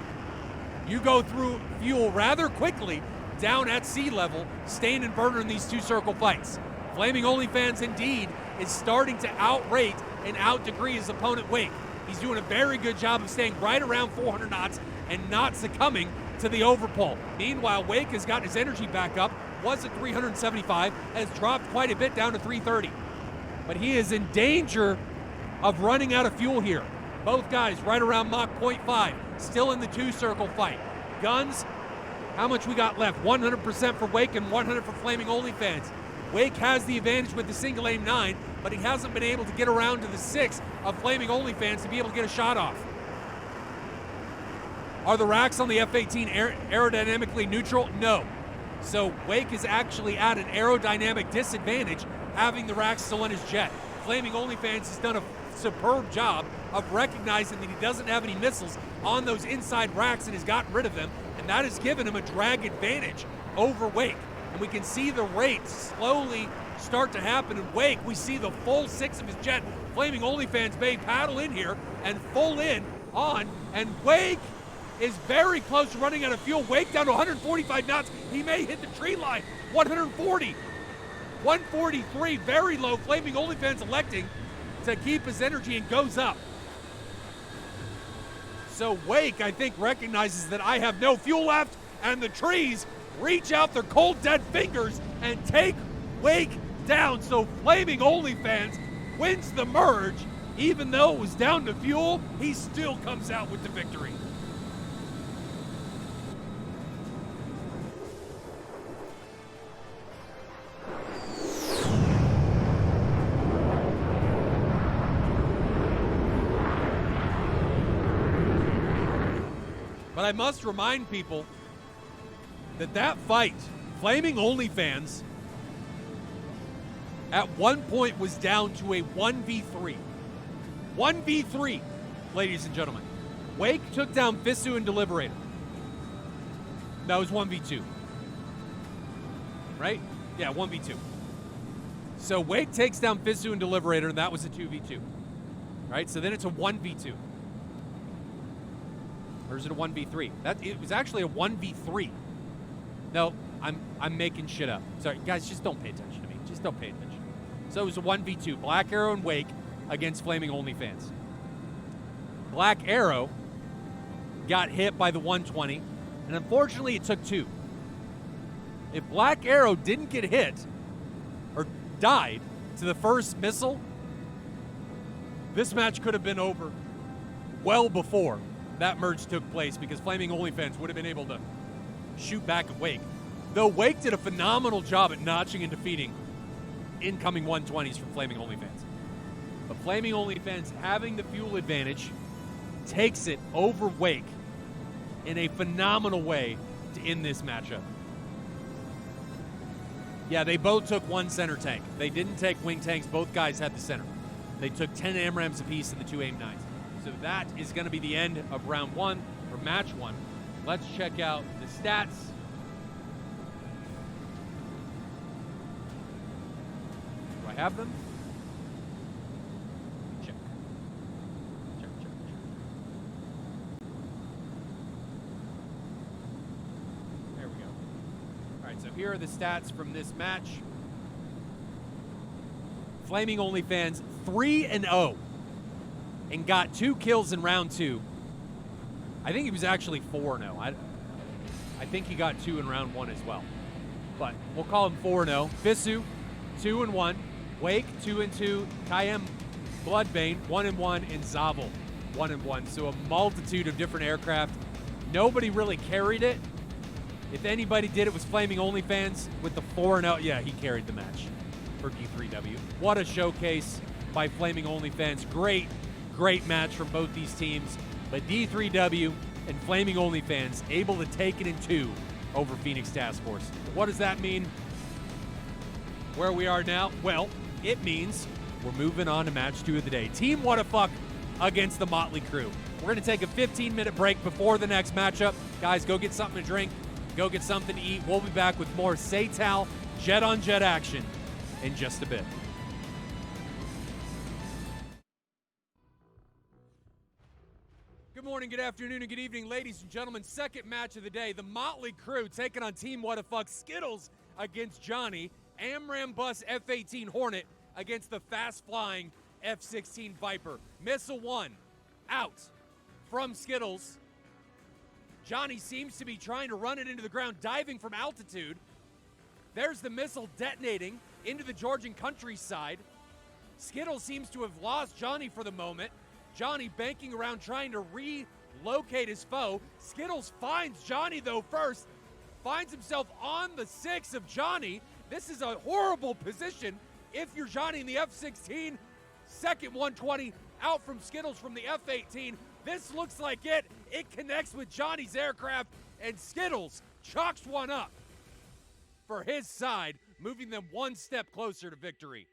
You go through fuel rather quickly down at sea level, staying in burner in these two-circle fights. Flaming Only fans indeed is starting to outrate and outdegree his opponent Wake. He's doing a very good job of staying right around 400 knots and not succumbing to the overpull. Meanwhile, Wake has gotten his energy back up, was at 375, has dropped quite a bit down to 330. But he is in danger of running out of fuel here. Both guys right around Mach 0.5, still in the two-circle fight. Guns, how much we got left? 100% for Wake and 100 for Flaming Only fans. Wake has the advantage with the single AIM-9, but he hasn't been able to get around to the 6 of Flaming Only fans to be able to get a shot off. Are the racks on the F-18 aerodynamically neutral? No. So Wake is actually at an aerodynamic disadvantage having the racks still in his jet. Flaming Only fans has done a superb job of recognizing that he doesn't have any missiles on those inside racks and has gotten rid of them, and that has given him a drag advantage over Wake. And we can see the rates slowly start to happen in Wake. We see the full 6 of his jet. Flaming Only fans may paddle in here and full in on, and Wake is very close to running out of fuel. Wake down to 145 knots. He may hit the tree line. 140. 143, very low. Flaming Only fans electing to keep his energy and goes up. So Wake, I think, recognizes that I have no fuel left, and the trees reach out their cold, dead fingers and take Wake down. So Flaming Only fans wins the merge. Even though it was down to fuel, he still comes out with the victory. But I must remind people that fight, Flaming Only fans, at one point was down to a 1v3. 1v3, ladies and gentlemen. Wake took down Fisu and Deliberator. That was 1v2. Right? Yeah, 1v2. So Wake takes down Fisu and Deliberator, and that was a 2v2. Right? So then it's a 1v2. Or is it a 1v3? It was actually a 1v3. No, I'm making shit up. Sorry, guys, just don't pay attention to me. Just don't pay attention. So it was a 1v2, Black Arrow and Wake against Flaming OnlyFans. Black Arrow got hit by the 120, and unfortunately it took 2. If Black Arrow didn't get hit or died to the first missile, this match could have been over well before that merge took place, because Flaming OnlyFans would have been able to shoot back at Wake. Though Wake did a phenomenal job at notching and defeating incoming 120s from Flaming OnlyFans. But Flaming OnlyFans, having the fuel advantage, takes it over Wake in a phenomenal way to end this matchup. Yeah, they both took 1 center tank. They didn't take wing tanks. Both guys had the center. They took 10 AMRAMs apiece and the 2 AIM-9s. So that is going to be the end of round 1, or match 1. Let's check out the stats. Do I have them? Check. Check. There we go. All right, so here are the stats from this match. Flaming OnlyFans 3-0 and got 2 kills in round 2. I think he was actually 4-0. I think he got 2 in round 1 as well. But we'll call him 4-0. Fisu, 2-1. Wake, 2-2. Kayem Bloodbane, 1-1. And Zavel, 1-1. So a multitude of different aircraft. Nobody really carried it. If anybody did, it was Flaming OnlyFans with the 4-0. Yeah, he carried the match for D3W. What a showcase by Flaming OnlyFans. Great match from both these teams. But D3W and Flaming OnlyFans able to take it in 2 over Phoenix Task Force. What does that mean where we are now? Well, it means we're moving on to match 2 of the day. Team Wadafak against the Motley Crew. We're going to take a 15-minute break before the next matchup. Guys, go get something to drink. Go get something to eat. We'll be back with more SATAL jet-on-jet action in just a bit. Good morning, good afternoon, and good evening, ladies and gentlemen. Second match of the day, the Motley Crew taking on Team Wadafak. Skittles against Johnny. AMRAM Bus F-18 Hornet against the fast-flying F-16 Viper. Missile 1 out from Skittles. Johnny seems to be trying to run it into the ground, diving from altitude. There's the missile detonating into the Georgian countryside. Skittles seems to have lost Johnny for the moment. Johnny banking around trying to relocate his foe. Skittles finds Johnny, though, first. Finds himself on the 6 of Johnny. This is a horrible position if you're Johnny in the F-16. Second 120 out from Skittles from the F-18. This looks like it. It connects with Johnny's aircraft, and Skittles chalks one up for his side, moving them 1 step closer to victory.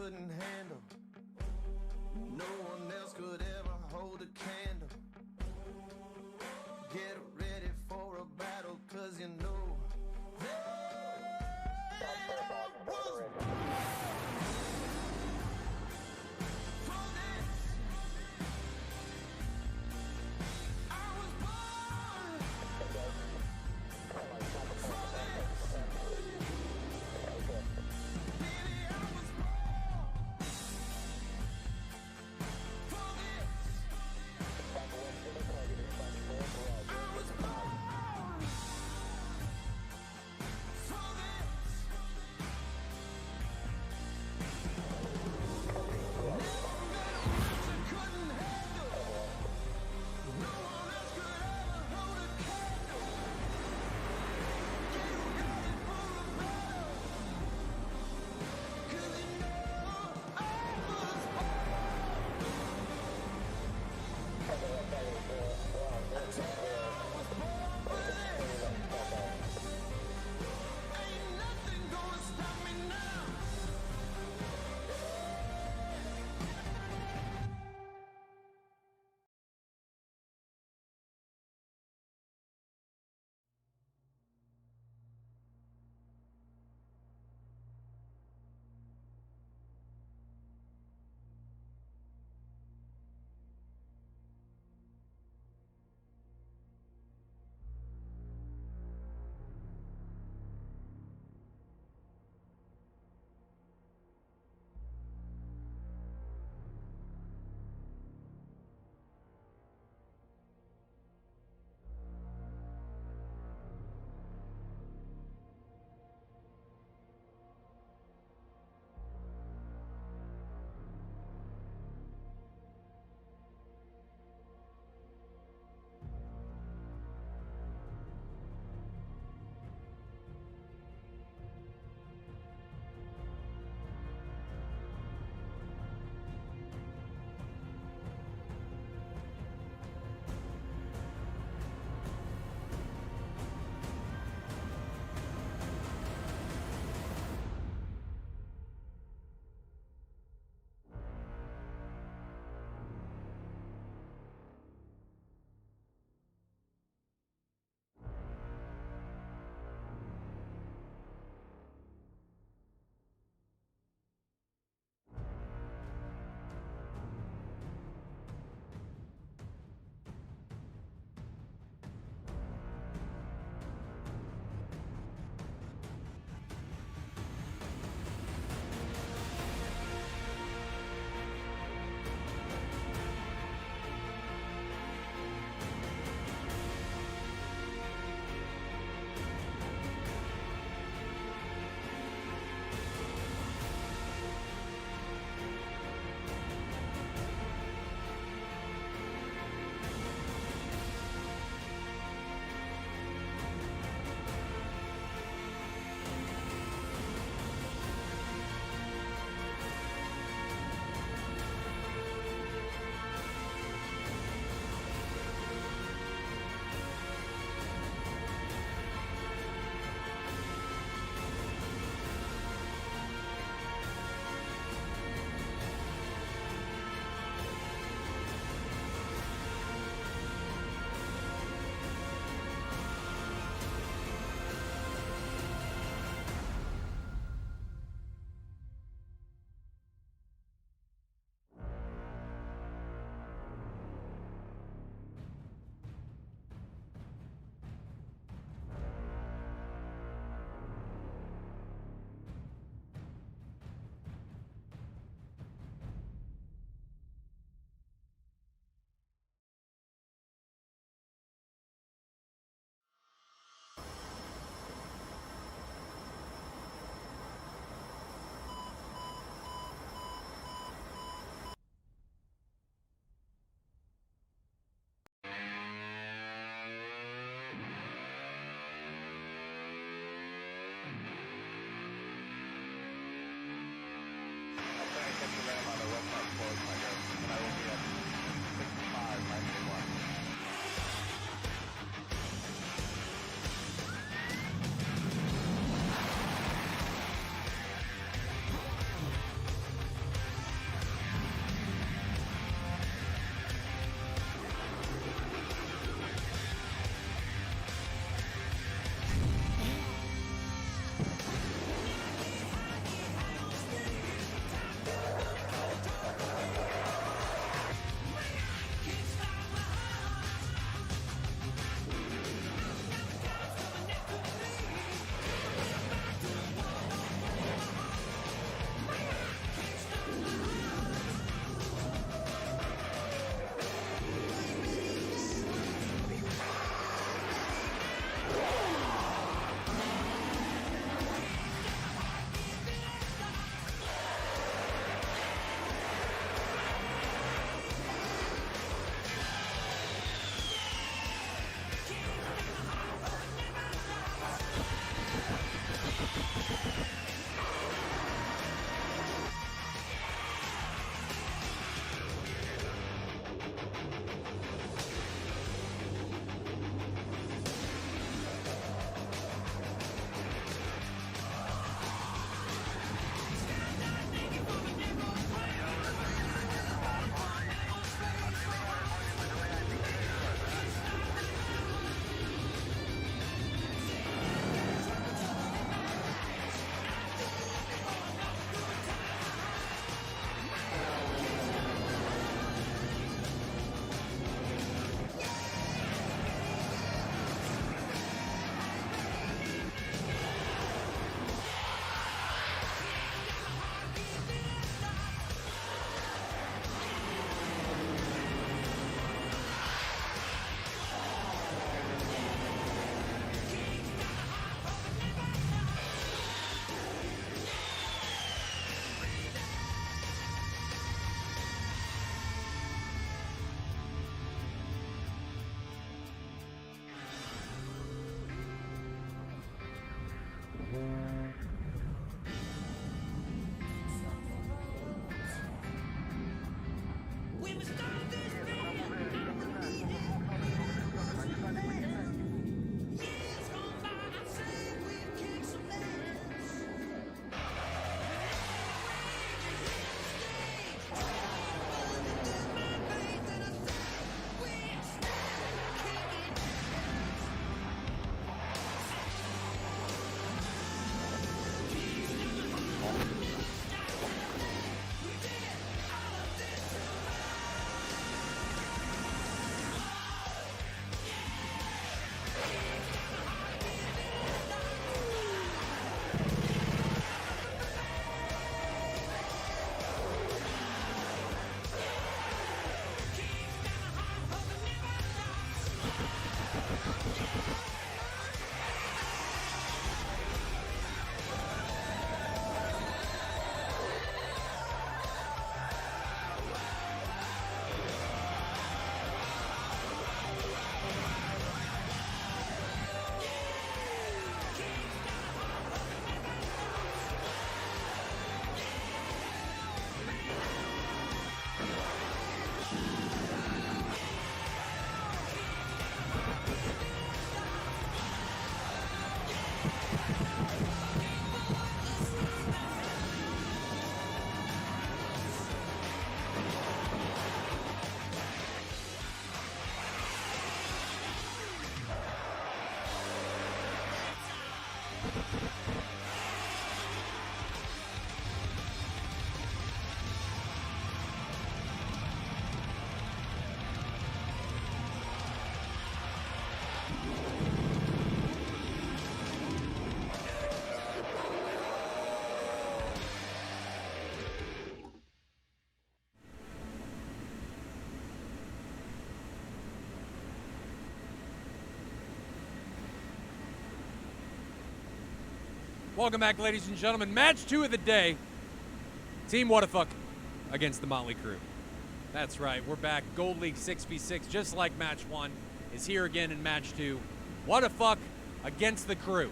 couldn't handle. No one else could ever hold a candle. Get ready for a battle, cause you know there was for this. I was born for this. Baby, I was born for this. I was born for this. Never met a bitch I couldn't handle. No one else could ever hold a candle. Get ready for a battle, 'cause you know I was born. I tell you I was born for this. Ain't nothing gonna stop me now. We must stop this man. I'm the leader. Years gone by, I say we've kicked some ass. Welcome back, ladies and gentlemen. Match 2 of the day. Team Wadafak against the Motley Crew. That's right, we're back. Gold League 6v6, just like match 1, is here again in match 2. Wadafak against the Crew.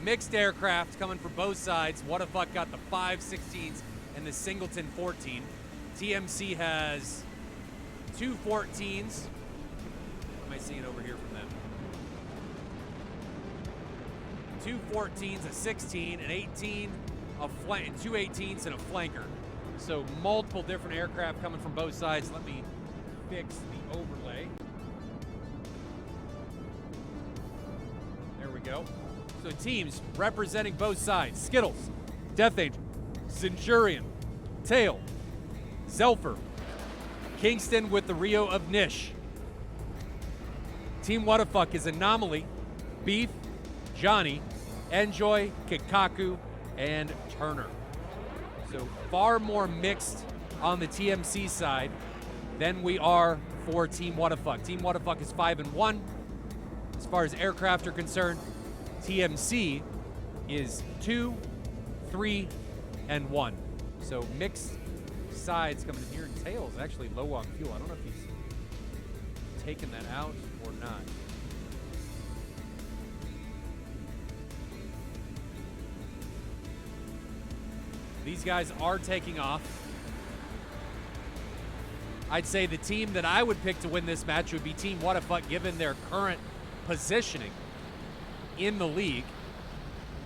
Mixed aircraft coming from both sides. Wadafak got the 5.16s and the Singleton 14. TMC has 2 14s. What am I seeing over here from them? 2 14s, a 16, an 18, and 2 18s and a flanker. So multiple different aircraft coming from both sides. Let me fix the overlay. There we go. So teams representing both sides: Skittles, Death Angel, Centurion, Tail, Zelfer, Kingston with the Rio of Nish. Team Wadafak is Anomaly, Beef, Johnny, Enjoy, Kikaku, and Turner. So far more mixed on the TMC side than we are for Team Wadafak. Team Wadafak is 5-1. As far as aircraft are concerned, TMC is 2, 3, and 1. So mixed sides coming in here. And Tails actually low on fuel. I don't know if he's taken that out or not. These guys are taking off. I'd say the team that I would pick to win this match would be Team Wadafak, given their current positioning in the league.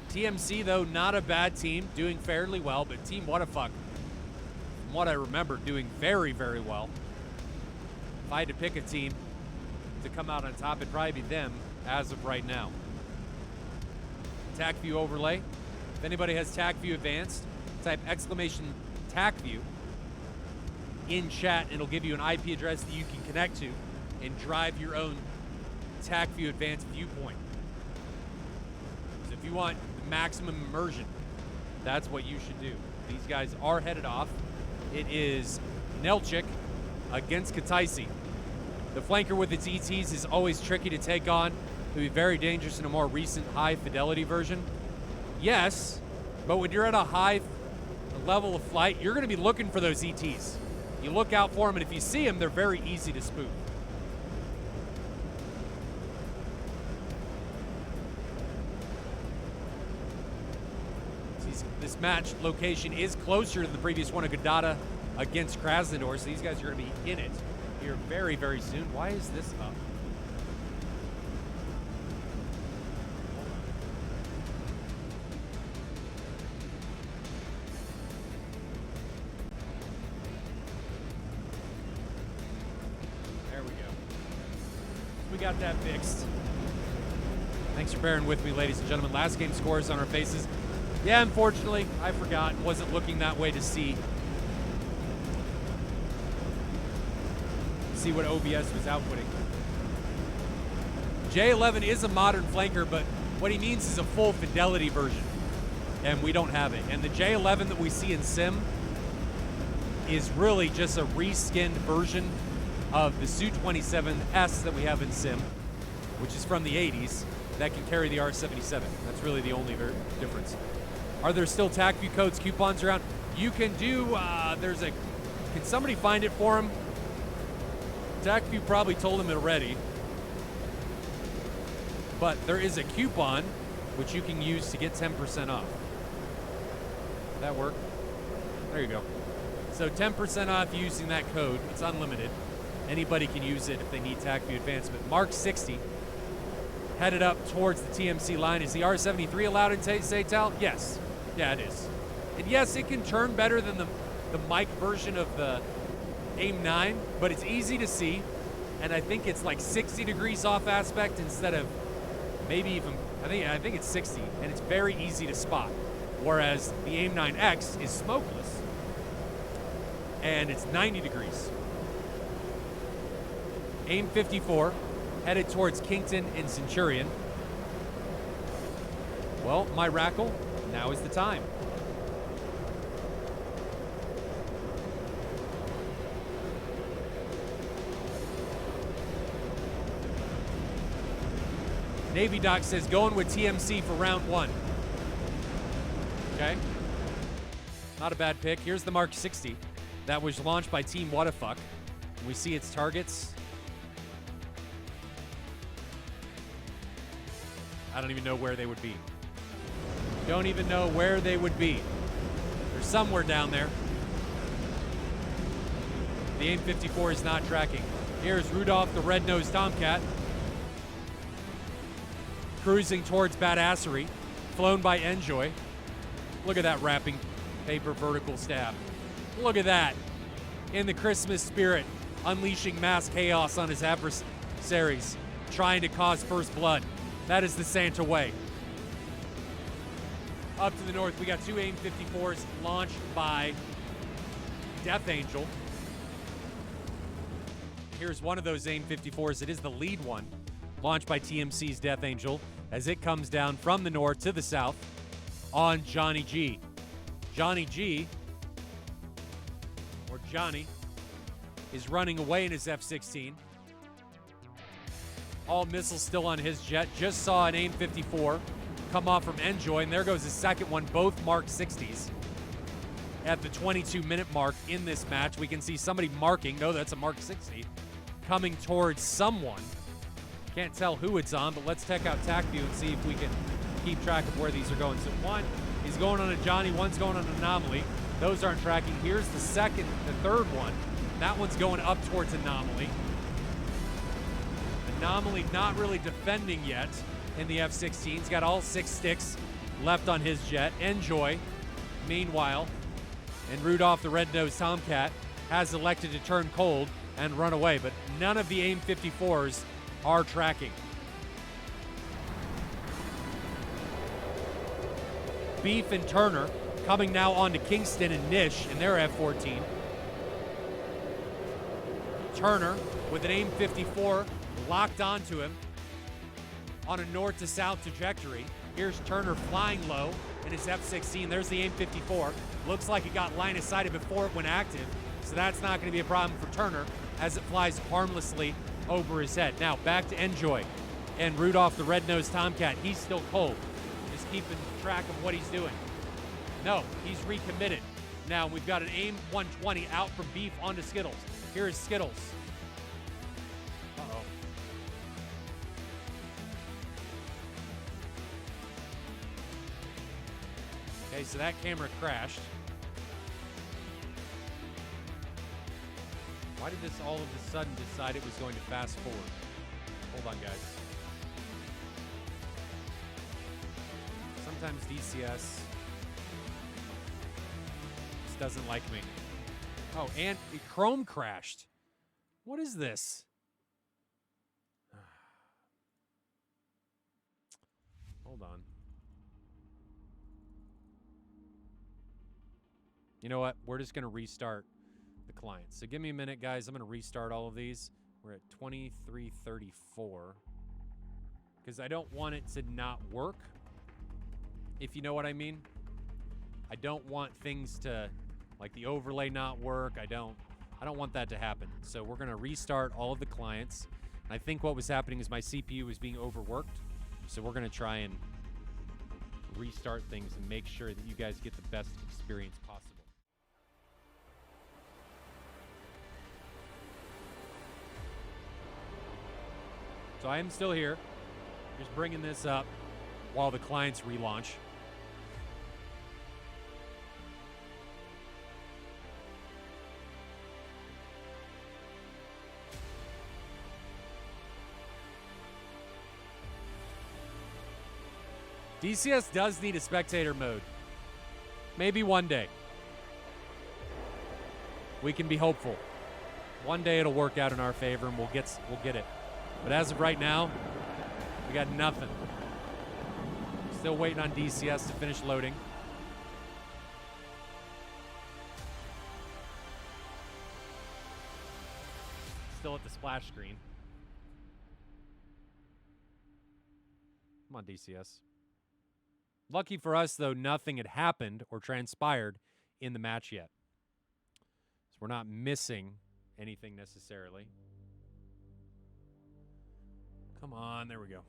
TMC, though, not a bad team, doing fairly well, but Team Wadafak, from what I remember, doing very, very well. If I had to pick a team to come out on top, it'd probably be them as of right now. TAC View overlay. If anybody has TAC View Advanced, type !TAC View in chat, and it'll give you an IP address that you can connect to and drive your own TAC View Advanced viewpoint. So if you want the maximum immersion, that's what you should do. These guys are headed off. It is Nelchik against Kataisi. The flanker with its ETs is always tricky to take on. It would be very dangerous in a more recent high fidelity version. Yes, but when you're at a high level of flight, you're going to be looking for those ETs. You look out for them, and if you see them, they're very easy to spoof. This match location is closer to the previous one of Godata against Krasnodar, so these guys are going to be in it here very, very soon. Why is this up? There we go. We got that fixed. Thanks for bearing with me, ladies and gentlemen. Last game scores on our faces. Yeah, unfortunately, I forgot. Wasn't looking that way to see what OBS was outputting. J11 is a modern flanker, but what he means is a full fidelity version, and we don't have it. And the J11 that we see in Sim is really just a reskinned version of the Su-27S that we have in Sim, which is from the 80s, that can carry the R77. That's really the only difference. Are there still TACView codes, coupons around? You can do, can somebody find it for him? TACView probably told him it already. But there is a coupon which you can use to get 10% off. That work? There you go. So 10% off using that code. It's unlimited. Anybody can use it if they need TACView advancement. Mark 60 headed up towards the TMC line. Is the R73 allowed in SATAL? Yes. Yeah, it is. And yes, it can turn better than the mic version of the AIM-9, but it's easy to see, and I think it's like 60 degrees off aspect instead of maybe even, I think it's 60, and it's very easy to spot. Whereas the AIM-9X is smokeless, and it's 90 degrees. AIM-54 headed towards Kington and Centurion. Well, my Rackle, now is the time. Navy Doc says going with TMC for round 1. Okay. Not a bad pick. Here's the Mark 60 that was launched by Team Wadafak. We see its targets. I don't even know where they would be. Don't even know where they would be. They're somewhere down there. The AIM-54 is not tracking. Here's Rudolph, the red-nosed Tomcat, cruising towards Badassery, flown by Enjoy. Look at that wrapping paper vertical stab. Look at that. In the Christmas spirit, unleashing mass chaos on his adversaries, trying to cause first blood. That is the Santa way. Up to the north, we got 2 AIM-54s launched by Death Angel. Here's one of those AIM-54s. It is the lead one, launched by TMC's Death Angel, as it comes down from the north to the south on Johnny G. Johnny G, or Johnny, is running away in his F-16. All missiles still on his jet. Just saw an AIM-54 come off from Enjoy, and there goes his second one, both Mark 60s. At the 22-minute mark in this match, we can see somebody marking, no, that's a Mark 60, coming towards someone. Can't tell who it's on, but let's check out TACView and see if we can keep track of where these are going. So one is going on a Johnny, one's going on an Anomaly. Those aren't tracking. Here's the third one. That one's going up towards Anomaly. Anomaly not really defending yet in the F-16. He's got all 6 sticks left on his jet. Enjoy, meanwhile, and Rudolph the red-nosed Tomcat has elected to turn cold and run away, but none of the AIM-54s are tracking. Beef and Turner coming now onto Kingston and Nish in their F-14. Turner with an AIM-54 locked onto him on a north to south trajectory. Here's Turner flying low in his F-16. There's the AIM-54. Looks like it got line of sighted before it went active, so that's not going to be a problem for Turner as it flies harmlessly over his head. Now back to Enjoy and Rudolph the red-nosed Tomcat. He's still cold, just keeping track of what he's doing. No, he's recommitted. Now we've got an AIM-120 out from Beef onto Skittles. Here's Skittles. Uh-oh. Okay, so that camera crashed. Why did this all of a sudden decide it was going to fast forward? Hold on, guys. Sometimes DCS just doesn't like me. Oh, and Chrome crashed. What is this? Hold on. You know what? We're just going to restart the client. So give me a minute, guys. I'm going to restart all of these. We're at 2334. Because I don't want it to not work, if you know what I mean. I don't want things to, like the overlay not work. I don't want that to happen. So we're going to restart all of the clients. I think what was happening is my CPU was being overworked. So we're going to try and restart things and make sure that you guys get the best experience possible. So I am still here, just bringing this up while the clients relaunch. DCS does need a spectator mode. Maybe one day. We can be hopeful. One day it'll work out in our favor and we'll get it. But as of right now, we got nothing. Still waiting on DCS to finish loading. Still at the splash screen. Come on, DCS. Lucky for us, though, nothing had happened or transpired in the match yet. So we're not missing anything necessarily. Come on, there we go.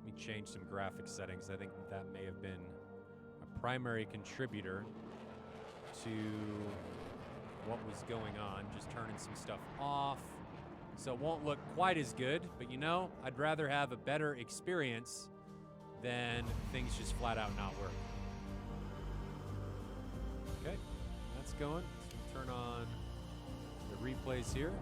Let me change some graphic settings. I think that may have been a primary contributor to what was going on. Just turning some stuff off. So it won't look quite as good, but you know, I'd rather have a better experience than things just flat out not work. Okay, that's going. So turn on the replays here.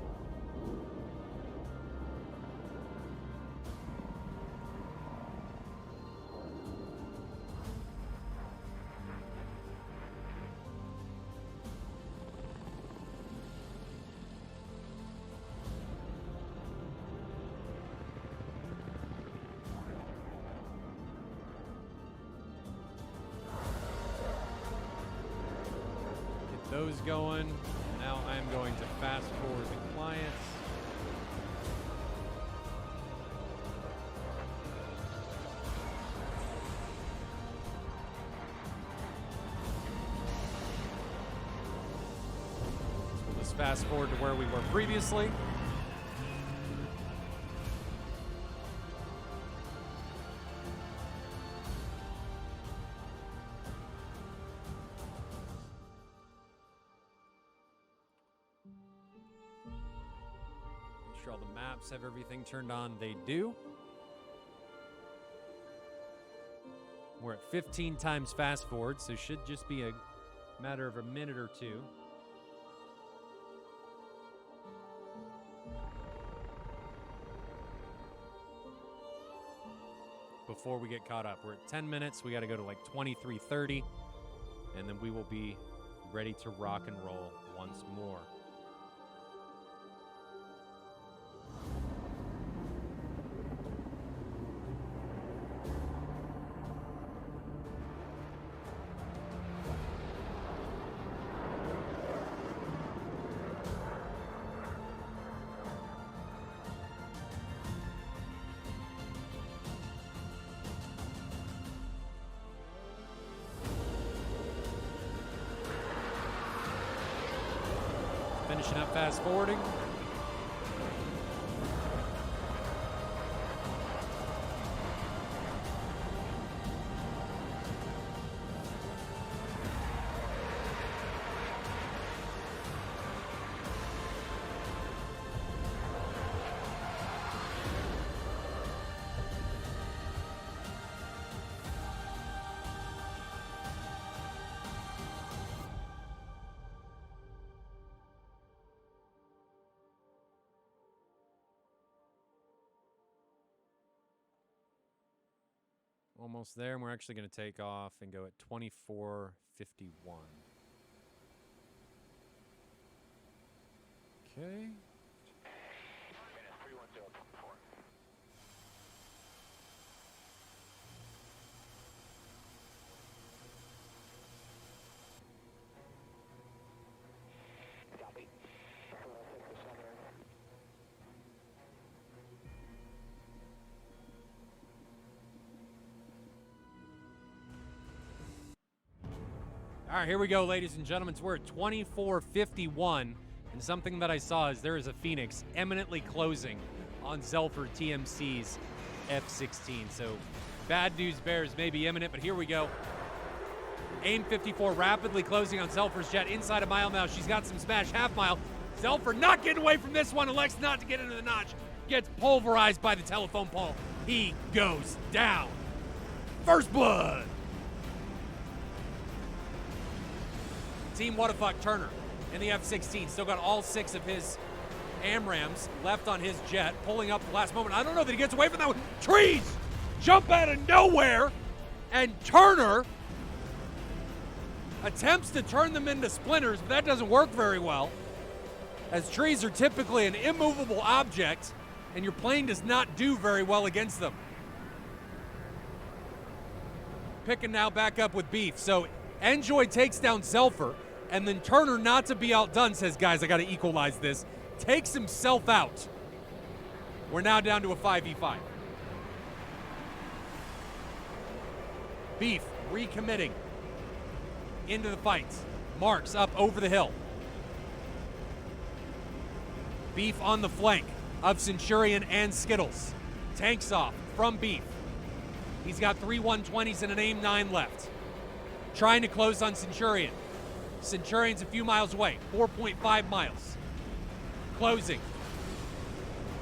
Those going. Now I'm going to fast forward the clients. We'll just fast forward to where we were previously. All the maps have everything turned on. They do. We're at 15 times fast forward, so should just be a matter of a minute or two. Before we get caught up. We're at 10 minutes. We got to go to like 23:30, and then we will be ready to rock and roll once more. Finishing up fast forwarding. almost there, and we're actually going to take off and go at 24:51. Okay. All right, here we go, ladies and gentlemen. So we're at 24:51, and something that I saw is there is a Phoenix eminently closing on Zelfer TMC's F-16. So bad news bears may be imminent, but here we go. AIM 54 rapidly closing on Zelfer's jet inside a mile now. She's got some smash half mile. Zelfer not getting away from this one. Elects not to get into the notch. Gets pulverized by the telephone pole. He goes down. First blood. Team Wadafak Turner in the F-16. Still got all 6 of his AMRAMs left on his jet, pulling up the last moment. I don't know that he gets away from that one. Trees jump out of nowhere, and Turner attempts to turn them into splinters, but that doesn't work very well, as trees are typically an immovable object, and your plane does not do very well against them. Picking now back up with Beef. So Enjoy takes down Zelfer, and then Turner, not to be outdone, says, guys, I got to equalize this. Takes himself out. We're now down to a 5v5. Beef recommitting into the fight. Marks up over the hill. Beef on the flank of Centurion and Skittles. Tanks off from Beef. He's got 3 120s and an AIM 9 left. Trying to close on Centurion. Centurion's a few miles away, 4.5 miles. Closing.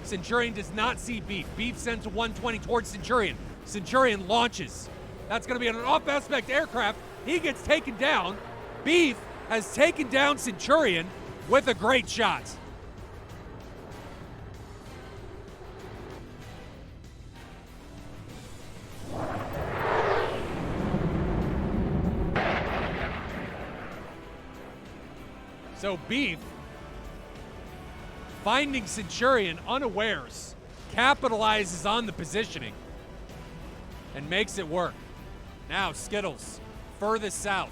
Centurion does not see Beef. Beef sends a 120 towards Centurion. Centurion launches. That's going to be an off-aspect aircraft. He gets taken down. Beef has taken down Centurion with a great shot. So Beef, finding Centurion unawares, capitalizes on the positioning and makes it work. Now Skittles, furthest south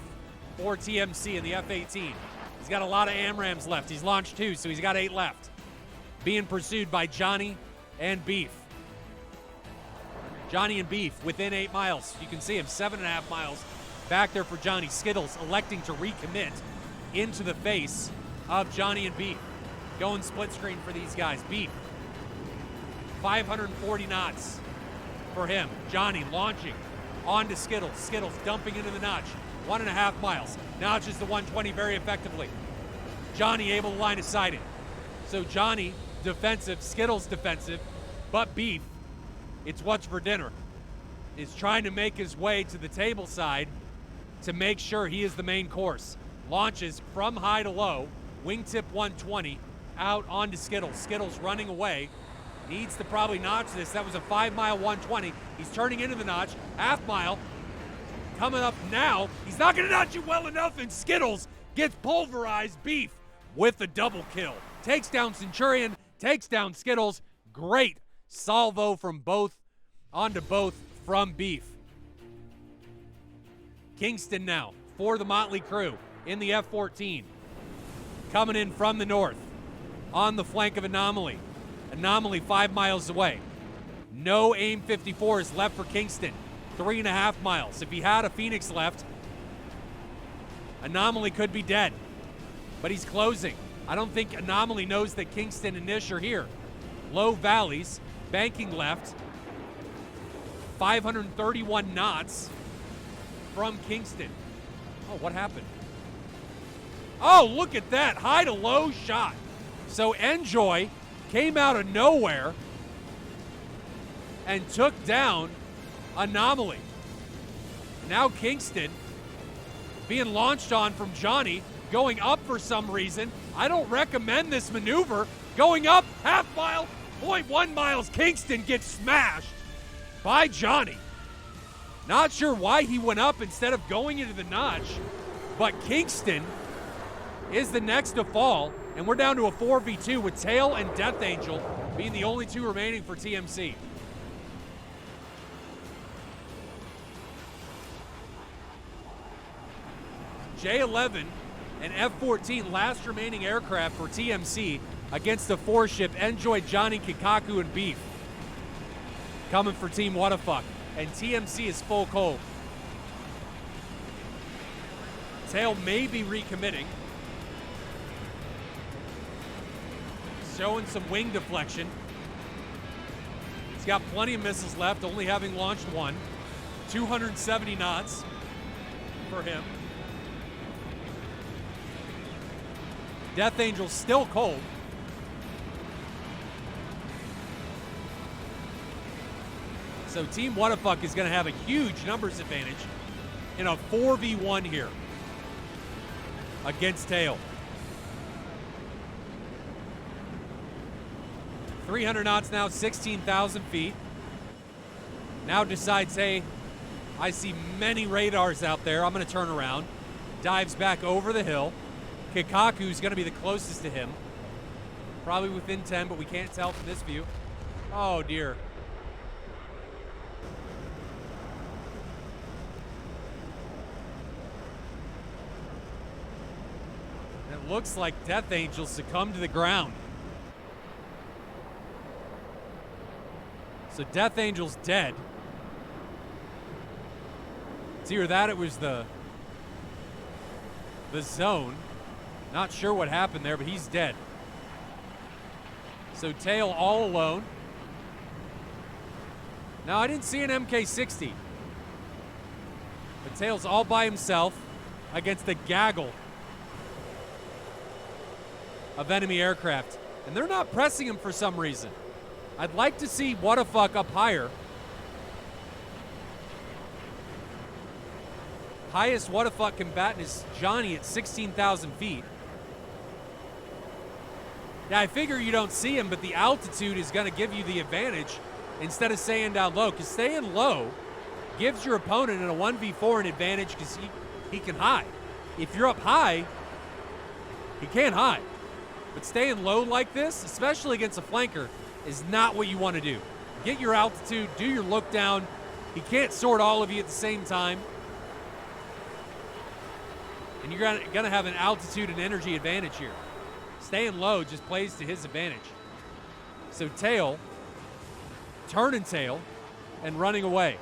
for TMC in the F-18. He's got a lot of AMRAMs left. He's launched 2, so he's got 8 left. Being pursued by Johnny and Beef. Johnny and Beef within 8 miles. You can see him 7.5 miles back there for Johnny. Skittles electing to recommit into the face of Johnny and Beef. Going split screen for these guys. Beef, 540 knots for him. Johnny launching onto Skittles. Skittles dumping into the notch. 1.5 miles. Notches the 120 very effectively. Johnny able to line of sight it. So Johnny defensive, Skittles defensive, but Beef, it's what's for dinner, is trying to make his way to the table side to make sure he is the main course. Launches from high to low, wingtip 120, out onto Skittles. Skittles running away, needs to probably notch this. That was a 5-mile 120. He's turning into the notch, half mile, coming up now. He's not gonna notch it well enough, and Skittles gets pulverized. Beef with the double kill. Takes down Centurion, takes down Skittles. Great salvo from both, onto both from Beef. Kingston now for the Motley Crew in the F-14. Coming in from the north on the flank of Anomaly. Anomaly 5 miles away. No AIM 54s left for Kingston. 3.5 miles. If he had a Phoenix left, Anomaly could be dead. But he's closing. I don't think Anomaly knows that Kingston and Nish are here. Low valleys, banking left. 531 knots from Kingston. Oh, what happened? Oh, look at that. High to low shot. So Enjoy came out of nowhere and took down Anomaly. Now Kingston being launched on from Johnny, going up for some reason. I don't recommend this maneuver. Going up, half mile, 0.1 miles. Kingston gets smashed by Johnny. Not sure why he went up instead of going into the notch, but Kingston is the next to fall, and we're down to a 4v2 with Tail and Death Angel being the only two remaining for TMC. J-11 and F-14, last remaining aircraft for TMC against the four-ship Enjoy, Johnny, Kikaku, and Beef. Coming for Team Wadafak, and TMC is full cold. Tail may be recommitting. Showing some wing deflection. He's got plenty of missiles left, only having launched one. 270 knots for him. Death Angel's still cold. So Team Wadafak is going to have a huge numbers advantage in a 4v1 here against Tail. 300 knots now, 16,000 feet. Now decides, hey, I see many radars out there. I'm going to turn around. Dives back over the hill. Kikaku's going to be the closest to him. Probably within 10, but we can't tell from this view. Oh, dear. And it looks like Death Angel succumbed to the ground. So Death Angel's dead. It's either that, it was the zone. Not sure what happened there, but he's dead. So Tail all alone. Now, I didn't see an MK-60. But Tail's all by himself against the gaggle of enemy aircraft. And they're not pressing him for some reason. I'd like to see Wadafak up higher. Highest Wadafak combatant is Johnny at 16,000 feet. Yeah, I figure you don't see him, but the altitude is going to give you the advantage instead of staying down low. Because staying low gives your opponent in a 1v4 an advantage because he can hide. If you're up high, he can't hide. But staying low like this, especially against a flanker, is not what you want to do. Get your altitude, do your look down. He can't sort all of you at the same time. And you're going to have an altitude and energy advantage here. Staying low just plays to his advantage. So Tail, turning tail, and running away.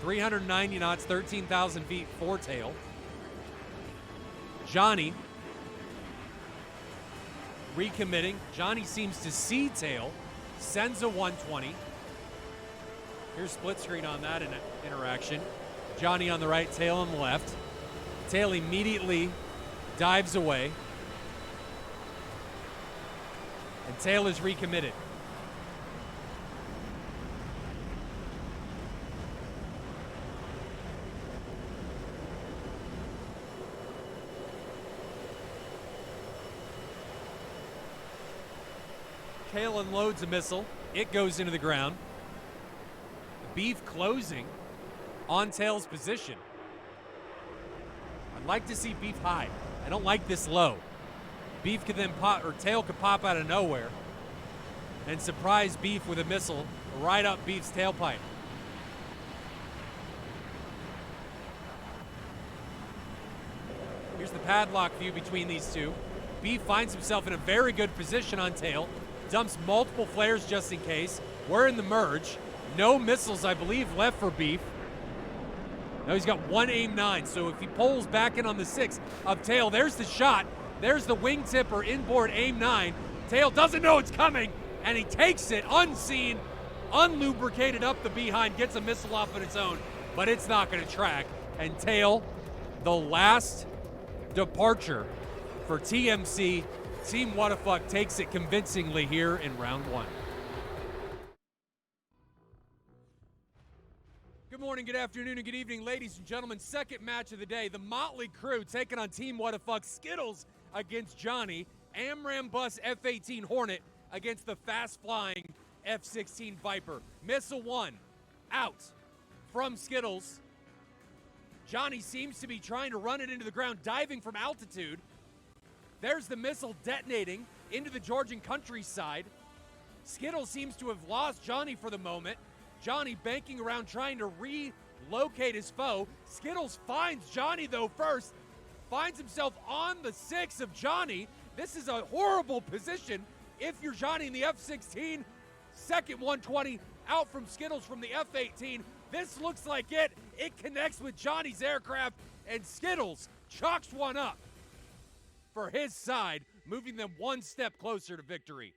.390 knots, 13,000 feet for Tail. Johnny recommitting. Johnny seems to see Tail, sends a 120. Here's split screen on that interaction. Johnny on the right, Tail on the left. Tail immediately dives away. And Tail is recommitted. Tail unloads a missile. It goes into the ground. Beef closing on Tail's position. I'd like to see Beef high. I don't like this low. Beef could then pop, or Tail could pop out of nowhere and surprise Beef with a missile right up Beef's tailpipe. Here's the padlock view between these two. Beef finds himself in a very good position on Tail. Dumps multiple flares just in case. We're in the merge. No missiles, I believe, left for Beef. Now he's got one AIM-9, so if he pulls back in on the 6 of Tail, there's the shot. There's the wingtip or inboard AIM-9. Tail doesn't know it's coming, and he takes it unseen, unlubricated up the behind, gets a missile off on its own, but it's not going to track. And Tail, the last departure for TMC. Team Wadafak takes it convincingly here in round 1. Good morning, good afternoon, and good evening, ladies and gentlemen. Second match of the day. The Motley Crew taking on Team Wadafak. Skittles against Johnny. AMRAM Bus F-18 Hornet against the fast-flying F-16 Viper. Missile 1 out from Skittles. Johnny seems to be trying to run it into the ground, diving from altitude. There's the missile detonating into the Georgian countryside. Skittles seems to have lost Johnny for the moment. Johnny banking around trying to relocate his foe. Skittles finds Johnny though first. Finds himself on the 6 of Johnny. This is a horrible position if you're Johnny in the F-16. Second 120 out from Skittles from the F-18. This looks like it. It connects with Johnny's aircraft, and Skittles chalks one up for his side, moving them one step closer to victory.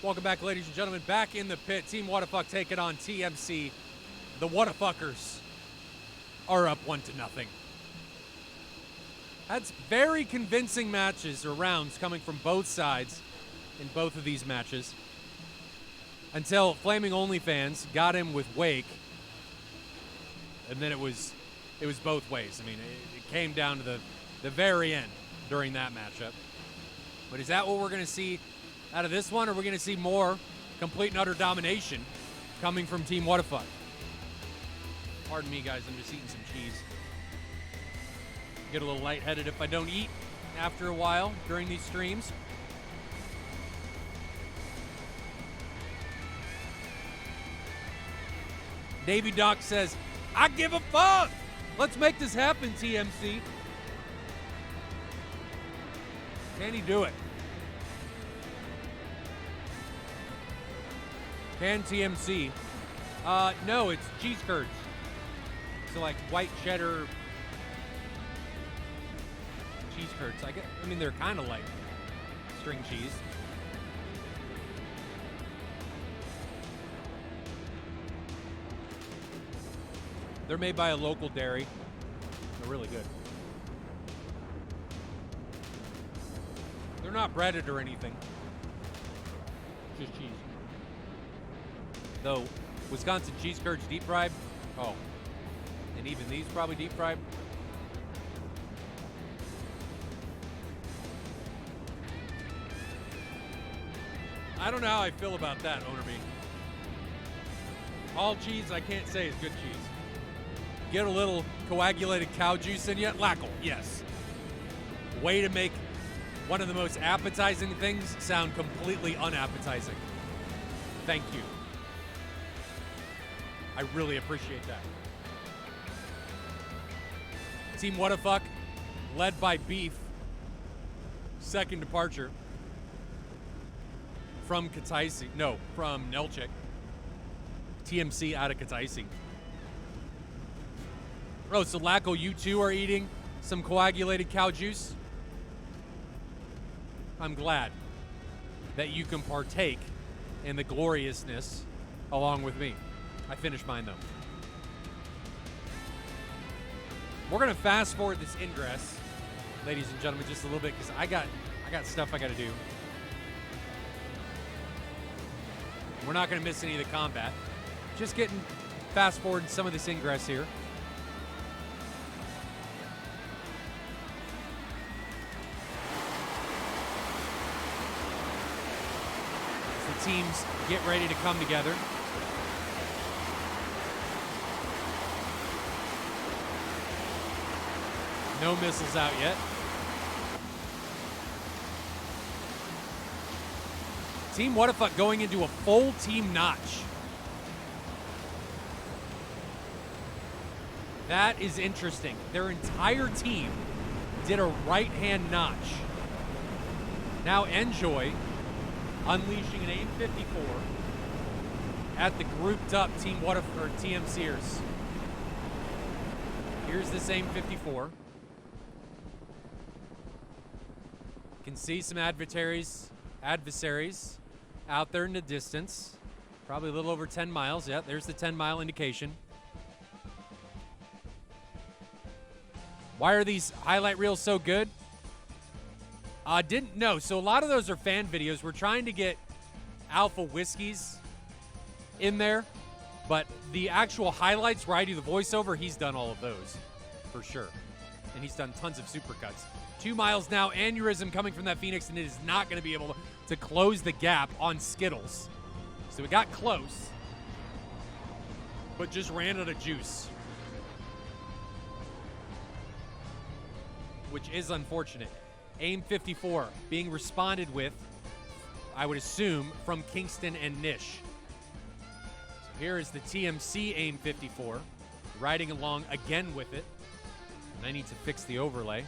Welcome back, ladies and gentlemen. Back in the pit. Team Wadafak taking on TMC. The Wadafuckers are up 1-0. That's very convincing matches or rounds coming from both sides in both of these matches. Until Flaming OnlyFans got him with Wake. And then it was both ways. I mean, it came down to the very end during that matchup. But is that what we're going to see out of this one, or are we going to see more complete and utter domination coming from Team Wadafak? Pardon me, guys. I'm just eating some cheese. Get a little lightheaded if I don't eat after a while during these streams. Davey Doc says, I give a fuck. Let's make this happen, TMC. Can he do it? Can TMC? No, it's cheese curds. So like white cheddar cheese curds. I mean, they're kind of like string cheese. They're made by a local dairy. They're really good. They're not breaded or anything. Just cheese. Though, Wisconsin cheese curds deep fried. Oh. And even these probably deep fried. I don't know how I feel about that, Owner B. All cheese, I can't say is good cheese. Get a little coagulated cow juice in you. Lackle, yes. Way to make one of the most appetizing things sound completely unappetizing. Thank you. I really appreciate that. Team Wadafak, led by Beef, second departure from Kataisi. No, from Nelchik. TMC out of Kataisi. Oh, so Lackle, you too are eating some coagulated cow juice? I'm glad that you can partake in the gloriousness along with me. I finished mine, though. We're going to fast forward this ingress, ladies and gentlemen, just a little bit, because I got stuff I got to do. We're not going to miss any of the combat. Just getting fast forward some of this ingress here. As the teams get ready to come together. No missiles out yet. Team Wadafak going into a full team notch. That is interesting. Their entire team did a right-hand notch. Now Enjoy unleashing an AIM-54 at the grouped-up Team Wadafak or TMCers. Here's this AIM-54. You can see some adversaries out there in the distance. Probably a little over 10 miles. Yeah, there's the 10-mile indication. Why are these highlight reels so good? Didn't know. So a lot of those are fan videos. We're trying to get Alpha Whiskeys in there, but the actual highlights where I do the voiceover, he's done all of those for sure. And he's done tons of supercuts. 2 miles now, aneurysm coming from that Phoenix, and it is not going to be able to close the gap on Skittles. So it got close, but just ran out of juice, which is unfortunate. AIM-54 being responded with, I would assume, from Kingston and Nish. So here is the TMC AIM-54, riding along again with it. And I need to fix the overlay.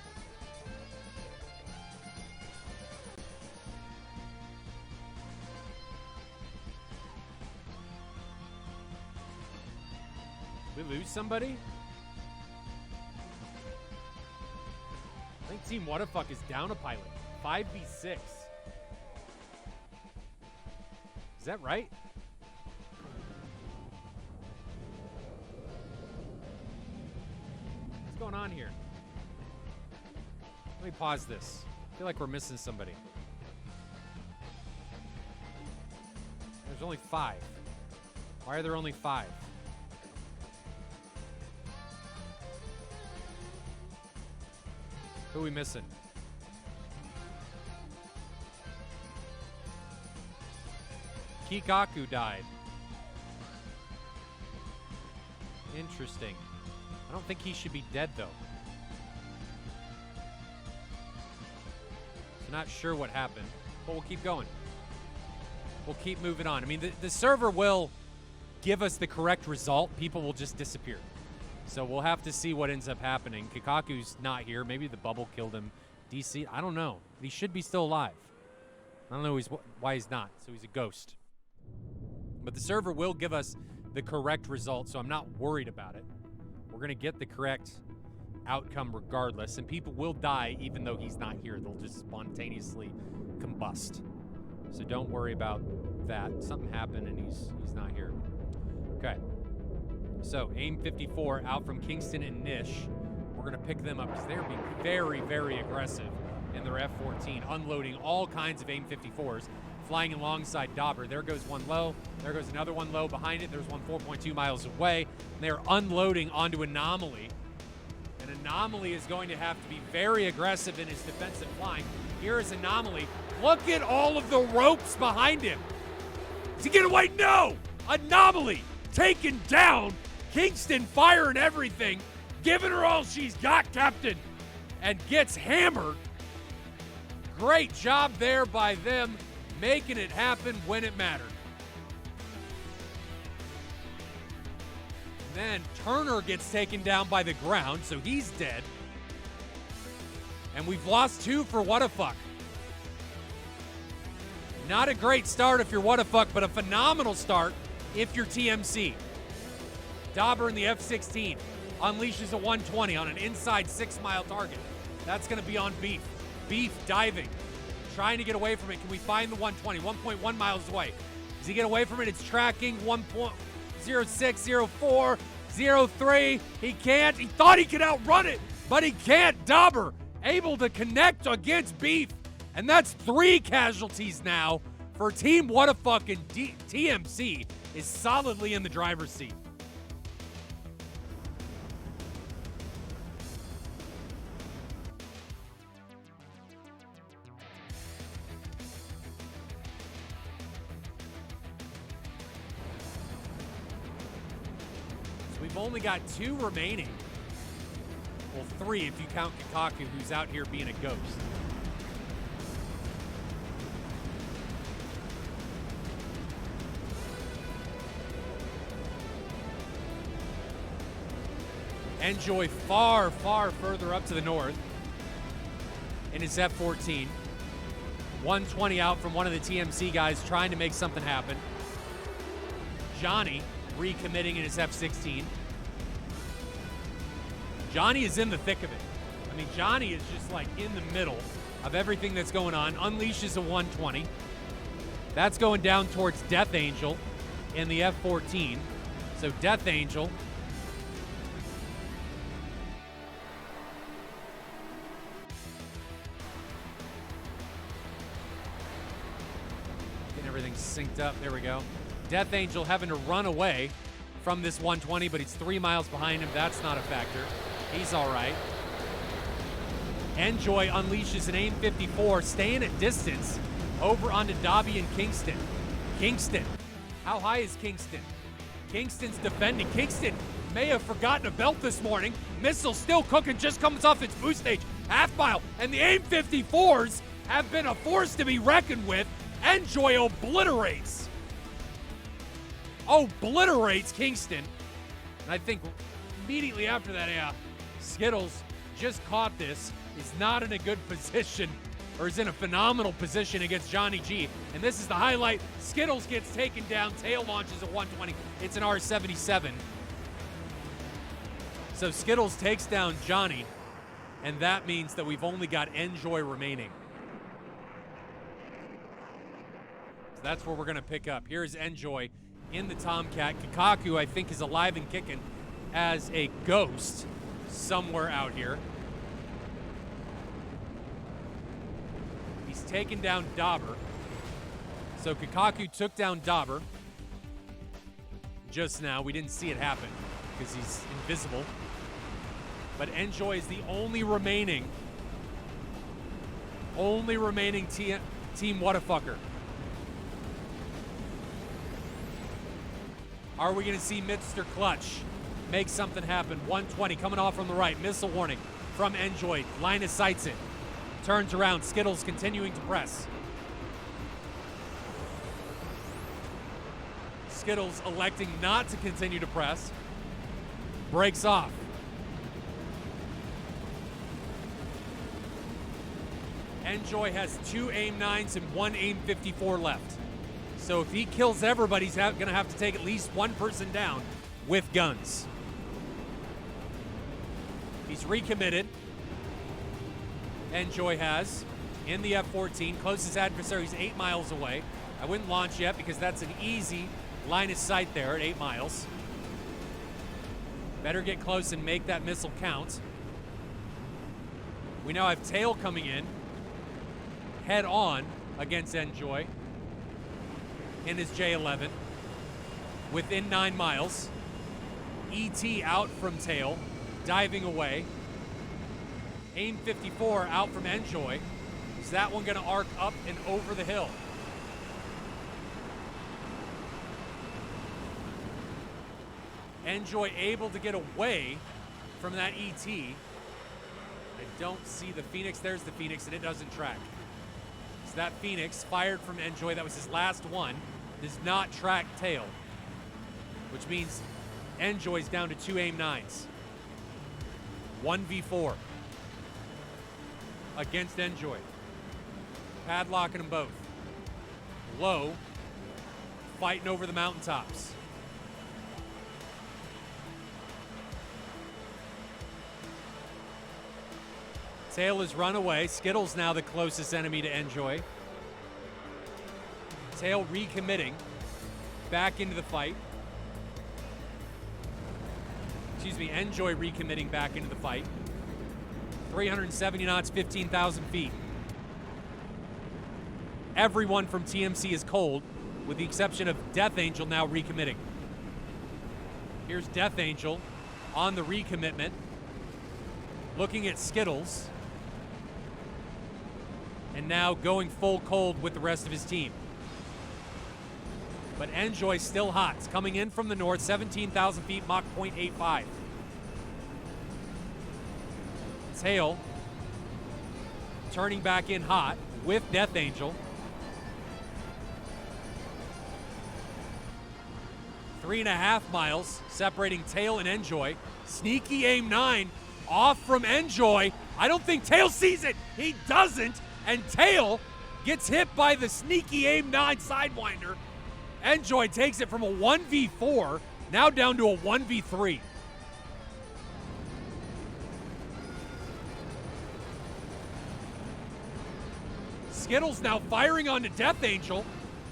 Did we lose somebody? I think Team Wadafak is down a pilot. 5v6. Is that right? What's going on here? Let me pause this. I feel like we're missing somebody. There's only 5. Why are there only 5? Who are we missing? Kikaku died. Interesting. I don't think he should be dead, though. So not sure what happened, but we'll keep going. We'll keep moving on. I mean, the server will give us the correct result. People will just disappear. So we'll have to see what ends up happening. Kikaku's not here. Maybe the bubble killed him. DC, I don't know. He should be still alive. I don't know why he's not. So he's a ghost. But the server will give us the correct result, so I'm not worried about it. We're going to get the correct outcome regardless, and people will die even though he's not here. They'll just spontaneously combust. So don't worry about that. Something happened and he's not here. Okay. So AIM 54 out from Kingston and Nish. We're going to pick them up because they're being very, very aggressive in their F-14, unloading all kinds of AIM 54s. Flying alongside Dauber. There goes one low. There goes another one low. Behind it, there's one 4.2 miles away. They're unloading onto Anomaly. And Anomaly is going to have to be very aggressive in his defensive flying. Here is Anomaly. Look at all of the ropes behind him. Does he get away? No! Anomaly taken down. Kingston firing everything. Giving her all she's got, Captain. And gets hammered. Great job there by them. Making it happen when it mattered. Then Turner gets taken down by the ground, so he's dead. And we've lost 2 for Wadafak. Not a great start if you're Wadafak, but a phenomenal start if you're TMC. Dauber in the F-16 unleashes a 120 on an inside 6-mile target. That's going to be on Beef. Beef diving. Trying to get away from it. Can we find the 120? 1.1 miles away. Does he get away from it? It's tracking 1.06, 04, 03. He can't. He thought he could outrun it, but he can't. Dauber able to connect against Beef. And that's 3 casualties now for Team Wadafak, and TMC is solidly in the driver's seat. We've only got 2 remaining. Well, 3 if you count Kikaku, who's out here being a ghost. Enjoy far, far further up to the north in his F-14. 120 out from one of the TMC guys trying to make something happen. Johnny recommitting in his F-16. Johnny is in the thick of it. I mean, Johnny is just like in the middle of everything that's going on. Unleashes a 120. That's going down towards Death Angel in the F-14. So Death Angel getting everything synced up. There we go. Death Angel having to run away from this 120, but he's 3 miles behind him. That's not a factor. He's all right. Enjoy unleashes an AIM 54, staying at distance over onto Dobby and Kingston. Kingston. How high is Kingston? Kingston's defending. Kingston may have forgotten a belt this morning. Missile still cooking, just comes off its boost stage. Half mile. And the AIM 54s have been a force to be reckoned with. Enjoy obliterates. Obliterates Kingston. And I think immediately after that, Skittles just caught this, is not in a good position, or is in a phenomenal position against Johnny G. And this is the highlight. Skittles gets taken down, tail launches a 120. It's an R-77. So Skittles takes down Johnny, and that means that we've only got Enjoy remaining. That's where we're going to pick up. Here's Enjoy in the Tomcat. Kikaku, I think, is alive and kicking as a ghost somewhere out here. He's taken down Dauber. So Kikaku took down Dauber just now. We didn't see it happen because he's invisible. But Enjoy is the only remaining Team Whatafucker. Are we going to see Mr. Clutch make something happen? 120 coming off from the right. Missile warning from Enjoy. Line of sights it. Turns around. Skittles continuing to press. Skittles electing not to continue to press. Breaks off. Enjoy has 2 AIM-9s and 1 AIM-54 left. So if he kills everybody, he's going to have to take at least one person down with guns. He's recommitted. Enjoy has in the F-14. Closest adversary's 8 miles away. I wouldn't launch yet because that's an easy line of sight there at 8 miles. Better get close and make that missile count. We now have Tail coming in head on against Enjoy in his J-11 within 9 miles. ET out from Tail, diving away. AIM-54 out from Enjoy. Is that one going to arc up and over the hill? Enjoy able to get away from that ET. I don't see the Phoenix. There's the Phoenix, and it doesn't track. So that Phoenix fired from Enjoy, that was his last one, does not track Tail, which means Enjoy's down to 2 AIM-9s. 1v4 against Enjoy. Padlocking them both. Low, fighting over the mountaintops. Tail has run away. Skittles now the closest enemy to Enjoy. Tail recommitting back into the fight. Excuse me, Enjoy recommitting back into the fight. 370 knots, 15,000 feet. Everyone from TMC is cold, with the exception of Death Angel now recommitting. Here's Death Angel on the recommitment, looking at Skittles, and now going full cold with the rest of his team. But Enjoy still hot. It's coming in from the north, 17,000 feet, Mach 0.85. Tail turning back in hot with Death Angel. 3.5 miles separating Tail and Enjoy. Sneaky AIM-9 off from Enjoy. I don't think Tail sees it. He doesn't. And Tail gets hit by the sneaky AIM-9 Sidewinder. Enjoy takes it from a 1v4 now down to a 1v3. Skittles now firing onto Death Angel.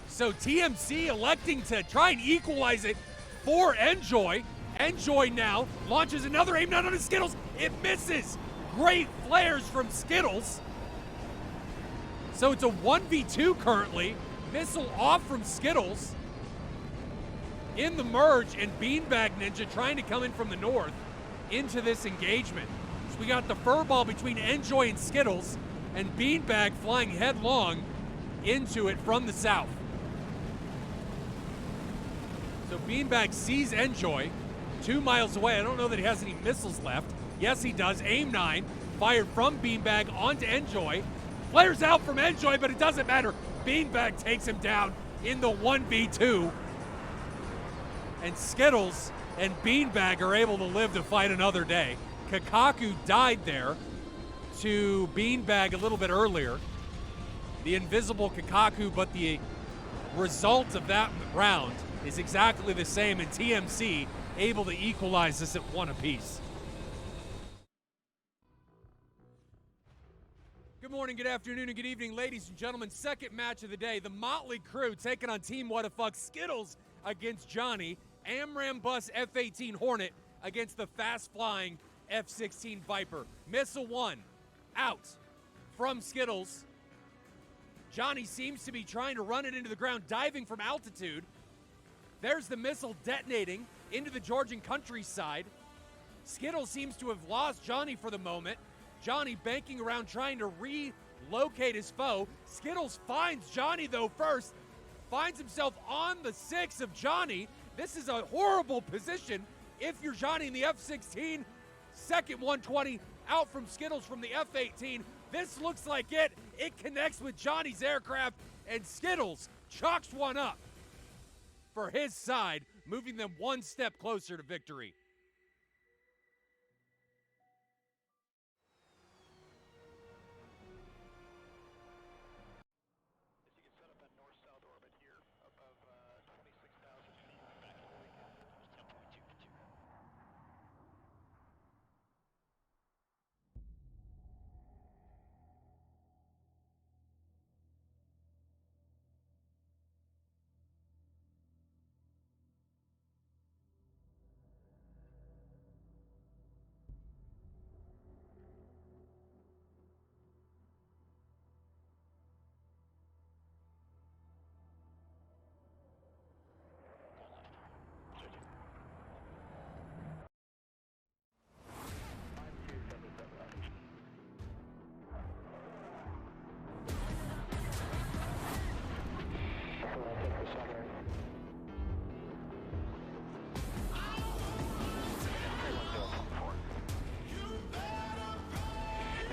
So TMC electing to try and equalize it for Enjoy. Enjoy now launches another AIM-9 on Skittles. It misses. Great flares from Skittles. So it's a 1v2 currently. Missile off from Skittles. In the merge, and Beanbag Ninja trying to come in from the north into this engagement. So we got the furball between Enjoy and Skittles, and Beanbag flying headlong into it from the south. So Beanbag sees Enjoy 2 miles away. I don't know that he has any missiles left. Yes, he does. AIM-9 fired from Beanbag onto Enjoy. Flares out from Enjoy, but it doesn't matter. Beanbag takes him down in the 1v2. And Skittles and Beanbag are able to live to fight another day. Kikaku died there to Beanbag a little bit earlier. The invisible Kikaku, but the result of that round is exactly the same, and TMC able to equalize this at 1 apiece. Good morning, good afternoon, and good evening, ladies and gentlemen. Second match of the day. The Motley Crew taking on Team Wadafak. Skittles against Johnny. Amram Bus F-18 Hornet against the fast-flying F-16 Viper. Missile 1 out from Skittles. Johnny seems to be trying to run it into the ground, diving from altitude. There's the missile detonating into the Georgian countryside. Skittles seems to have lost Johnny for the moment. Johnny banking around trying to relocate his foe. Skittles finds Johnny though first. Finds himself on the 6 of Johnny. This is a horrible position if you're Johnny in the F-16. Second 120 out from Skittles from the F-18. This looks like it. It connects with Johnny's aircraft, and Skittles chalks one up for his side, moving them one step closer to victory. You can set up a north-south orbit here above 26,000 feet. Back to the weekend.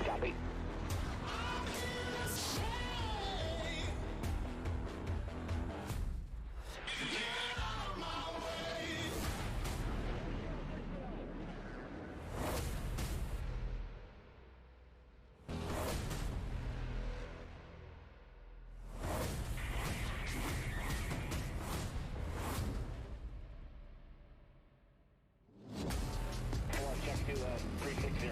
10.2. Copy. Check to 360.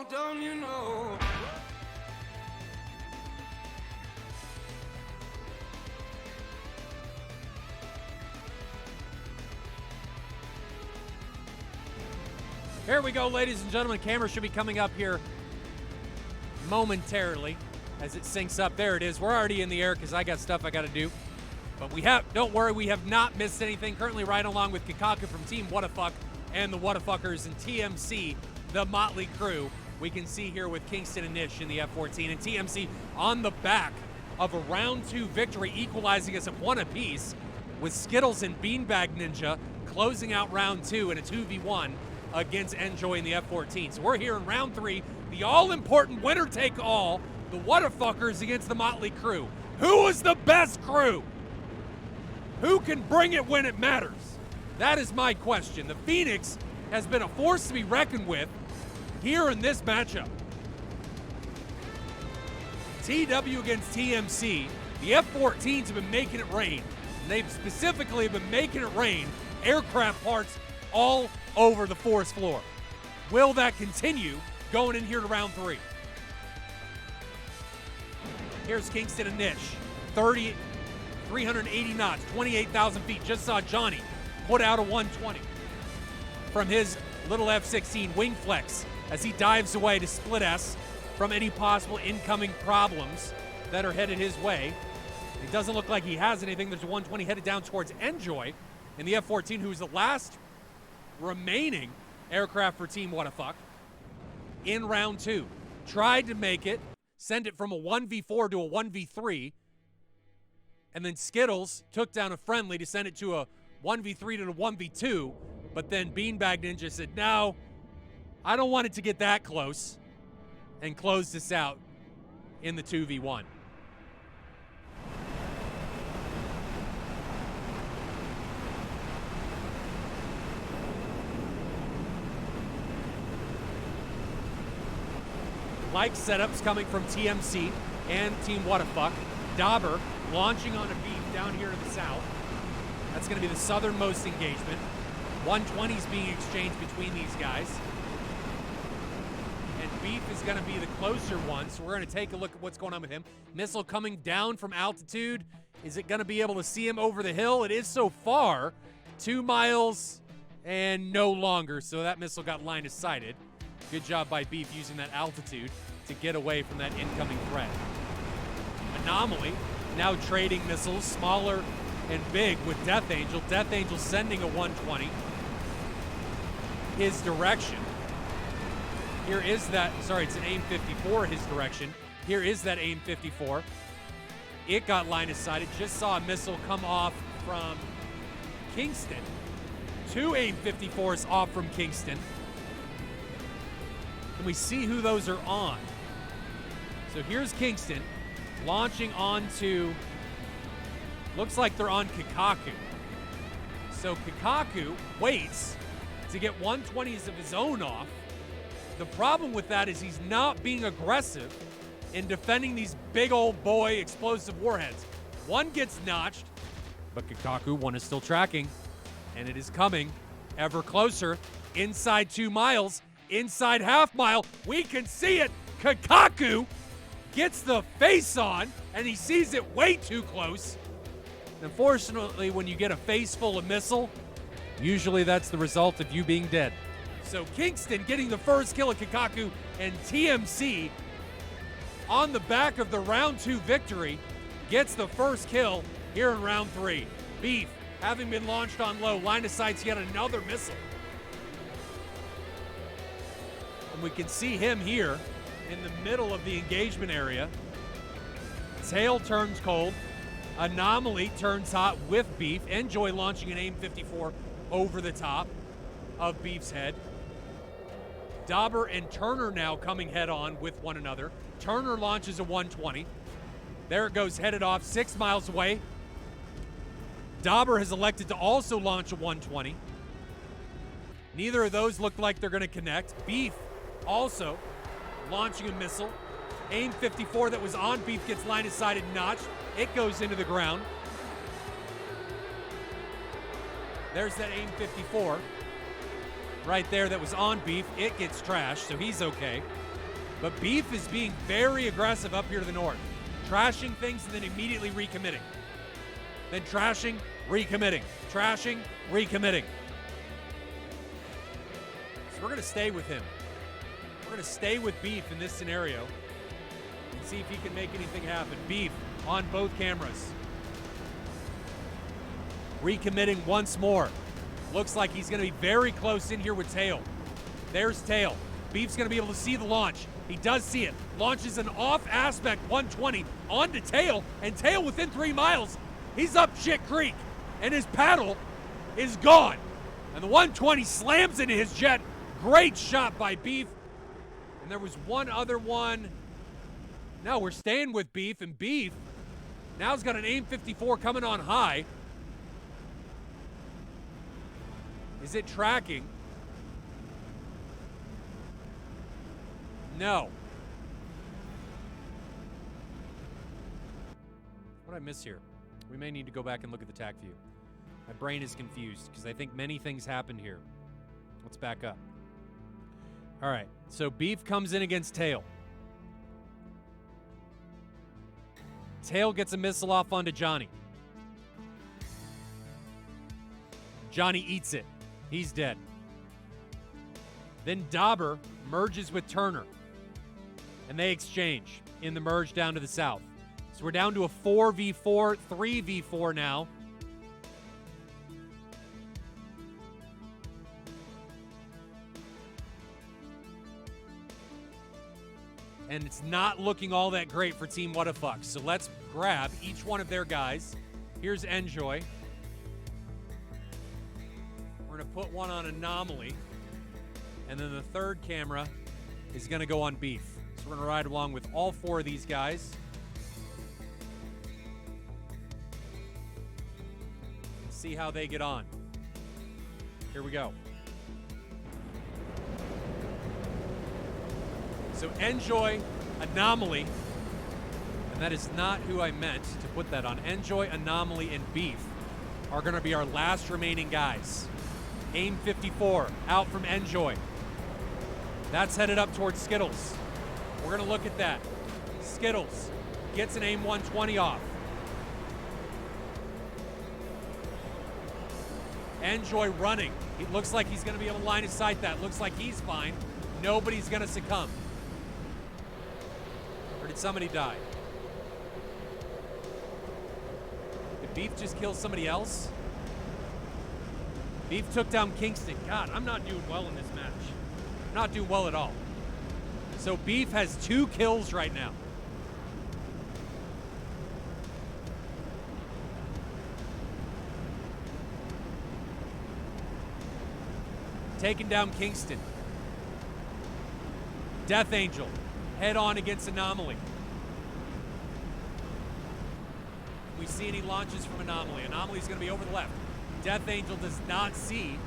Don't you know? Here we go, ladies and gentlemen. Camera should be coming up here momentarily as it syncs up. There it is. We're already in the air because I got stuff I got to do. But don't worry, we have not missed anything. Currently riding along with Kakaku from Team Wadafak and the Wadafakers and TMC, the Motley Crew. We can see here with Kingston and Nish in the F-14 and TMC on the back of a round 2 victory, equalizing us at 1 apiece. with Skittles and Beanbag Ninja closing out round 2 in a 2v1 against Enjoy in the F-14. So we're here in round 3, the all-important winner-take-all, the Wadafuckers against the Motley Crew. Who is the best crew? Who can bring it when it matters? That is my question. The Phoenix has been a force to be reckoned with here in this matchup. TW against TMC. The F-14s have been making it rain. And they've specifically been making it rain aircraft parts all over the force floor. Will that continue going in here to round 3? Here's Kingston and Nish. 380 knots, 28,000 feet. Just saw Johnny put out a 120 from his little F-16 wing flex as he dives away to split S from any possible incoming problems that are headed his way. It doesn't look like he has anything. There's a 120 headed down towards Enjoy in the F-14, who's the last remaining aircraft for Team Wadafak in round 2. Tried to make it, send it from a 1v4 to a 1v3, and then Skittles took down a friendly to send it to a 1v3 to a 1v2, but then Beanbag Ninja said, no, I don't want it to get that close, and closed this out in the 2v1. Like setups coming from TMC and Team Wadafak. Dauber launching on a beam down here in the south. That's going to be the southernmost engagement. 120s being exchanged between these guys. And Beef is going to be the closer one, so we're going to take a look at what's going on with him. Missile coming down from altitude. Is it going to be able to see him over the hill? It is so far. 2 miles and no longer, so that missile got line of sighted. Good job by Beef using that altitude to get away from that incoming threat. Anomaly now trading missiles, smaller and big, with Death Angel. Death Angel sending a 120 his direction. Here is that, sorry, it's an AIM 54 his direction. Here is that AIM 54. It got line of sight. It just saw a missile come off from Kingston. 2 AIM 54s off from Kingston. Can we see who those are on? So here's Kingston launching onto, looks like they're on Kikaku. So Kikaku waits to get 120s of his own off. The problem with that is he's not being aggressive in defending these big old boy explosive warheads. One gets notched, but Kikaku, one is still tracking, and it is coming ever closer. Inside 2 miles, inside half mile, we can see it. Kikaku gets the face on, and he sees it way too close. Unfortunately, when you get a face full of missile, usually that's the result of you being dead. So Kingston getting the first kill of Kikaku, and TMC on the back of the round 2 victory gets the first kill here in round 3. Beef, having been launched on low, line of sight's yet another missile. And we can see him here in the middle of the engagement area. Tail turns cold. Anomaly turns hot with Beef. Enjoy launching an AIM 54 over the top of Beef's head. Dauber and Turner now coming head on with one another. Turner launches a 120. There it goes, headed off 6 miles away. Dauber has elected to also launch a 120. Neither of those look like they're going to connect. Beef also launching a missile. AIM 54 that was on Beef gets line of sighted, notched. It goes into the ground. There's that AIM 54 right there that was on Beef. It gets trashed, so he's okay. But Beef is being very aggressive up here to the north. Trashing things and then immediately recommitting. Then trashing, recommitting. Trashing, recommitting. So we're going to stay with him. We're going to stay with Beef in this scenario and see if he can make anything happen. Beef on both cameras. Recommitting once more. Looks like he's going to be very close in here with Tail. There's Tail. Beef's going to be able to see the launch. He does see it. Launches an off-aspect 120 onto Tail, and Tail within 3 miles. He's up shit creek. and his paddle is gone. And the 120 slams into his jet. Great shot by Beef. And there was one other one. No, we're staying with Beef, and Beef now's got an AIM 54 coming on high. Is it tracking? No. What did I miss here? We may need to go back and look at the TAC view. My brain is confused because I think many things happened here. Let's back up. All right, so Beef comes in against Tail. Tail gets a missile off onto Johnny. Johnny eats it. He's dead. Then Dauber merges with Turner, and they exchange in the merge down to the south. So we're down to a 4v4, 3v4 now. And it's not looking all that great for Team Wadafak. So let's grab each one of their guys. Here's Enjoy. We're going to put one on Anomaly. And then the third camera is going to go on Beef. So we're going to ride along with all four of these guys. See how they get on. Here we go. So Enjoy, Anomaly, and that is not who I meant to put that on. Enjoy, Anomaly, and Beef are going to be our last remaining guys. AIM 54 out from Enjoy. That's headed up towards Skittles. We're going to look at that. Skittles gets an AIM 120 off. Enjoy running. It looks like he's going to be able to line of sight that. Looks like he's fine. Nobody's going to succumb. Or did somebody die? Did Beef just kill somebody else? Beef took down Kingston. God, I'm not doing well in this match. Not doing well at all. So Beef has 2 kills right now. Taking down Kingston. Death Angel head on against Anomaly. We see any launches from Anomaly. Anomaly's going to be over the left. Death Angel does not see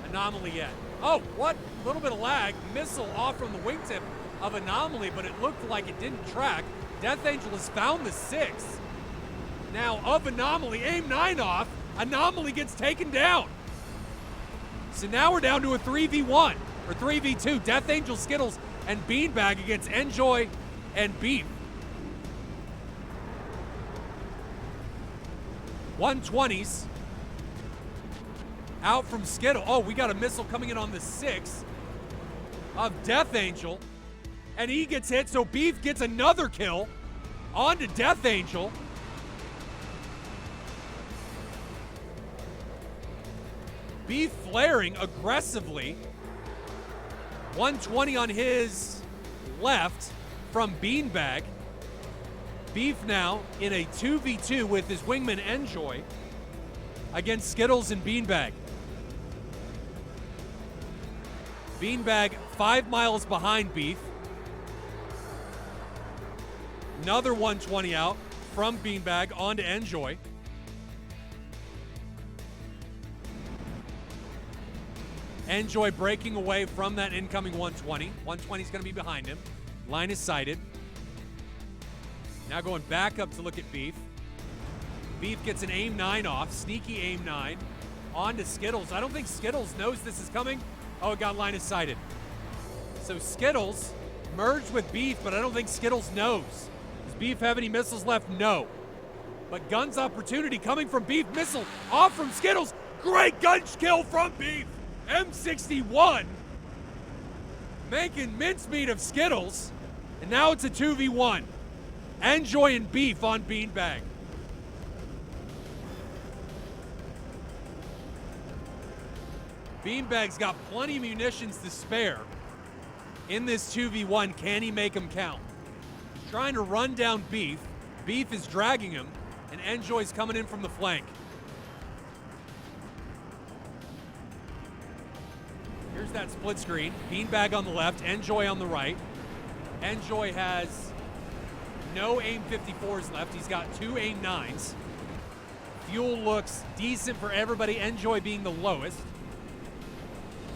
Anomaly yet. Oh, what? A little bit of lag. Missile off from the wingtip of Anomaly, but it looked like it didn't track. Death Angel has found the 6. Now of Anomaly, AIM 9 off. Anomaly gets taken down. So now we're down to a 3v1 or 3v2. Death Angel, Skittles, and Beanbag against Enjoy and Beef. 120s out from Skittle. Oh, we got a missile coming in on the 6 of Death Angel, and he gets hit. So Beef gets another kill onto Death Angel. Beef flaring aggressively. 120 on his left from Beanbag. Beef now in a 2v2 with his wingman Enjoy against Skittles and Beanbag. Beanbag 5 miles behind Beef. Another 120 out from Beanbag onto Enjoy. Enjoy breaking away from that incoming 120. 120 is going to be behind him. Line is sighted. Now going back up to look at Beef. Beef gets an AIM 9 off. Sneaky AIM 9. On to Skittles. I don't think Skittles knows this is coming. Oh, it got line is sighted. So Skittles merged with Beef, but I don't think Skittles knows. Does Beef have any missiles left? No. But guns opportunity coming from Beef. Missile off from Skittles. Great gun kill from Beef. M61 making mincemeat of Skittles, and now it's a 2v1. Enjoy and Beef on Beanbag. Beanbag's got plenty of munitions to spare in this 2v1. Can he make them count? He's trying to run down Beef. Beef is dragging him, and Enjoy's coming in from the flank. Here's that split screen. Beanbag on the left, Enjoy on the right. Enjoy has no AIM 54s left. He's got 2 AIM 9s. Fuel looks decent for everybody, Enjoy being the lowest.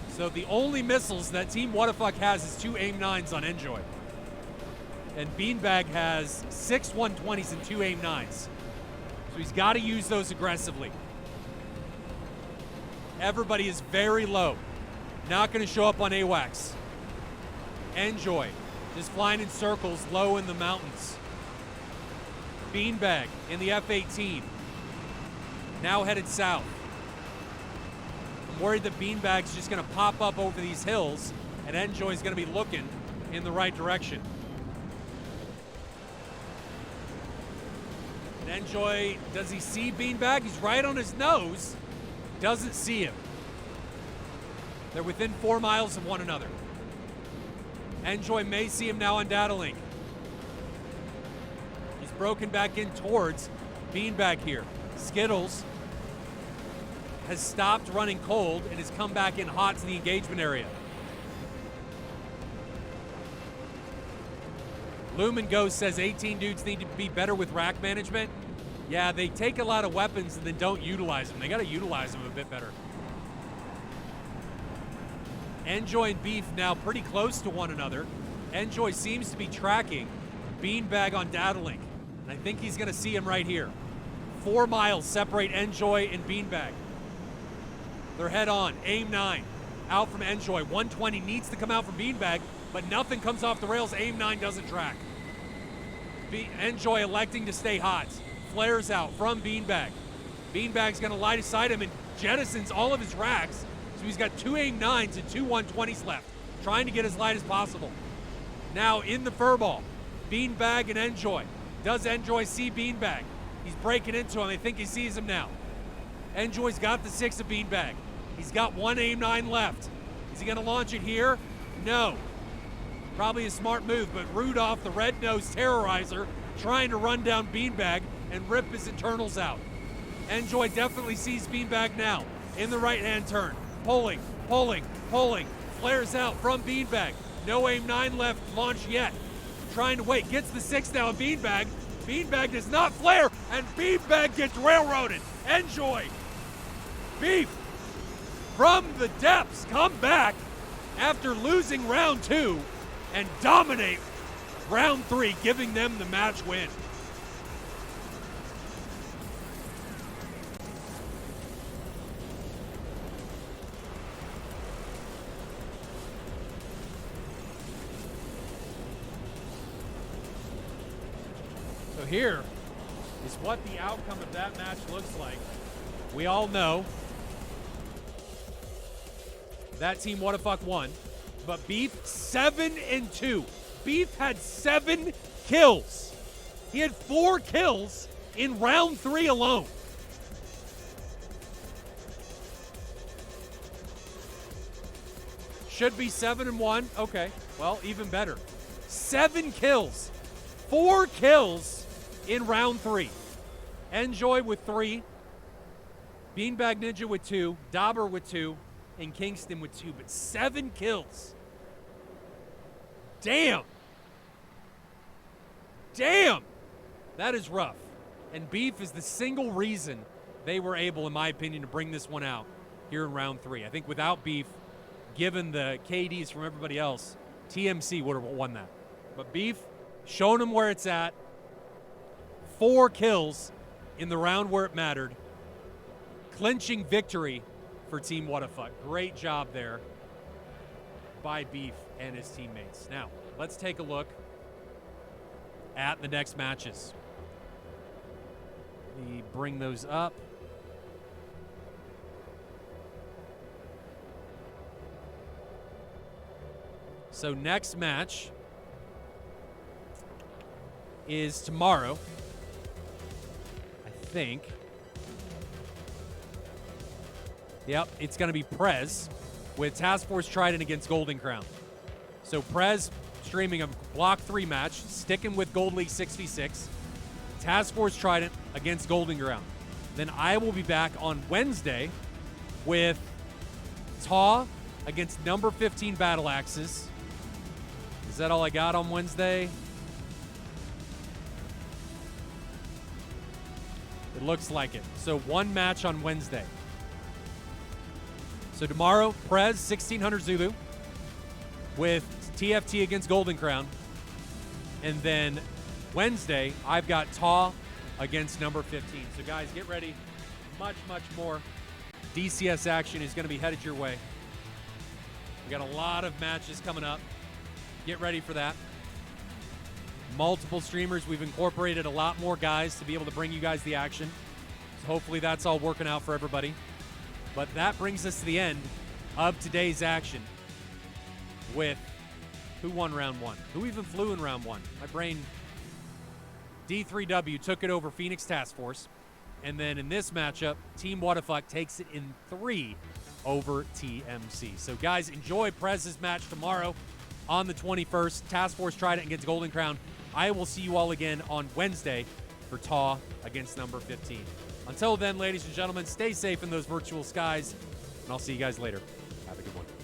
So the only missiles that Team Wadafak has is 2 AIM 9s on Enjoy. And Beanbag has 6 120s and 2 AIM 9s. So he's got to use those aggressively. Everybody is very low. Not going to show up on AWACS. Enjoy. Just flying in circles low in the mountains. Beanbag in the F-18. Now headed south. I'm worried that Beanbag's just going to pop up over these hills and Enjoy's going to be looking in the right direction. And Enjoy, does he see Beanbag? He's right on his nose. Doesn't see him. They're within 4 miles of one another. Enjoy may see him now on data link. He's broken back in towards Beanbag here. Skittles has stopped running cold and has come back in hot to the engagement area. Lumen Ghost says 18 dudes need to be better with rack management. Yeah, they take a lot of weapons and then don't utilize them. They got to utilize them a bit better. Enjoy and Beef now pretty close to one another. Enjoy seems to be tracking Beanbag on data link. And I think he's going to see him right here. 4 miles separate Enjoy and Beanbag. They're head on. AIM 9 out from Enjoy. 120 needs to come out from Beanbag, but nothing comes off the rails. AIM 9 doesn't track. Enjoy electing to stay hot. Flares out from Beanbag. Beanbag's going to lie beside him and jettisons all of his racks. So he's got 2 AIM 9s and 2 120s left, trying to get as light as possible. Now in the furball, Beanbag and Enjoy. Does Enjoy see Beanbag? He's breaking into him. I think he sees him now. Enjoy's got the 6 of Beanbag. He's got 1 AIM 9 left. Is he going to launch it here? No. Probably a smart move, but Rudolph, the red-nosed terrorizer, trying to run down Beanbag and rip his internals out. Enjoy definitely sees Beanbag now. In the right-hand turn. Pulling. Flares out from Beanbag. No AIM 9 left launch yet. Trying to wait. Gets the 6 now of Beanbag. Beanbag does not flare, and Beanbag gets railroaded. Enjoy. Beef from the depths come back after losing round 2 and dominate round 3, giving them the match win. So here is what the outcome of that match looks like. We all know that Team Wadafak won, but Beef 7-2. Beef had 7 kills. He had 4 kills in round 3 alone. Should be 7-1. Okay, well, even better. 7 kills. 4 kills in round 3. Enjoy with 3. Beanbag Ninja with 2. Dauber with 2. And Kingston with 2. But 7 kills. Damn. That is rough. And Beef is the single reason they were able, in my opinion, to bring this one out here in round 3. I think without Beef, given the KDs from everybody else, TMC would have won that. But Beef, showing them where it's at. 4 kills in the round where it mattered. Clinching victory for Team Wadafak. Great job there by Beef and his teammates. Now, let's take a look at the next matches. Let me bring those up. So next match is tomorrow, I think. Yep, it's going to be Prez with Task Force Trident against Golden Crown. So Prez streaming a Block 3 match, sticking with Gold League 66. Task Force Trident against Golden Crown. Then I will be back on Wednesday with Taw against number 15 Battle Axes. Is that all I got on Wednesday? It looks like it. So one match on Wednesday. So tomorrow, Prez 1600 Zulu with TFT against Golden Crown. And then Wednesday, I've got Taw against number 15. So guys, get ready. Much, much more DCS action is going to be headed your way. We got a lot of matches coming up. Get ready for that. Multiple streamers. We've incorporated a lot more guys to be able to bring you guys the action. So hopefully that's all working out for everybody. But that brings us to the end of today's action with who won round one? Who even flew in round one? My brain, D3W took it over Phoenix Task Force. And then in this matchup, Team Wadafak takes it in 3 over TMC. So guys, enjoy Prez's match tomorrow on the 21st. Task Force Trident against Golden Crown. I will see you all again on Wednesday for Taw against number 15. Until then, ladies and gentlemen, stay safe in those virtual skies, and I'll see you guys later. Have a good one.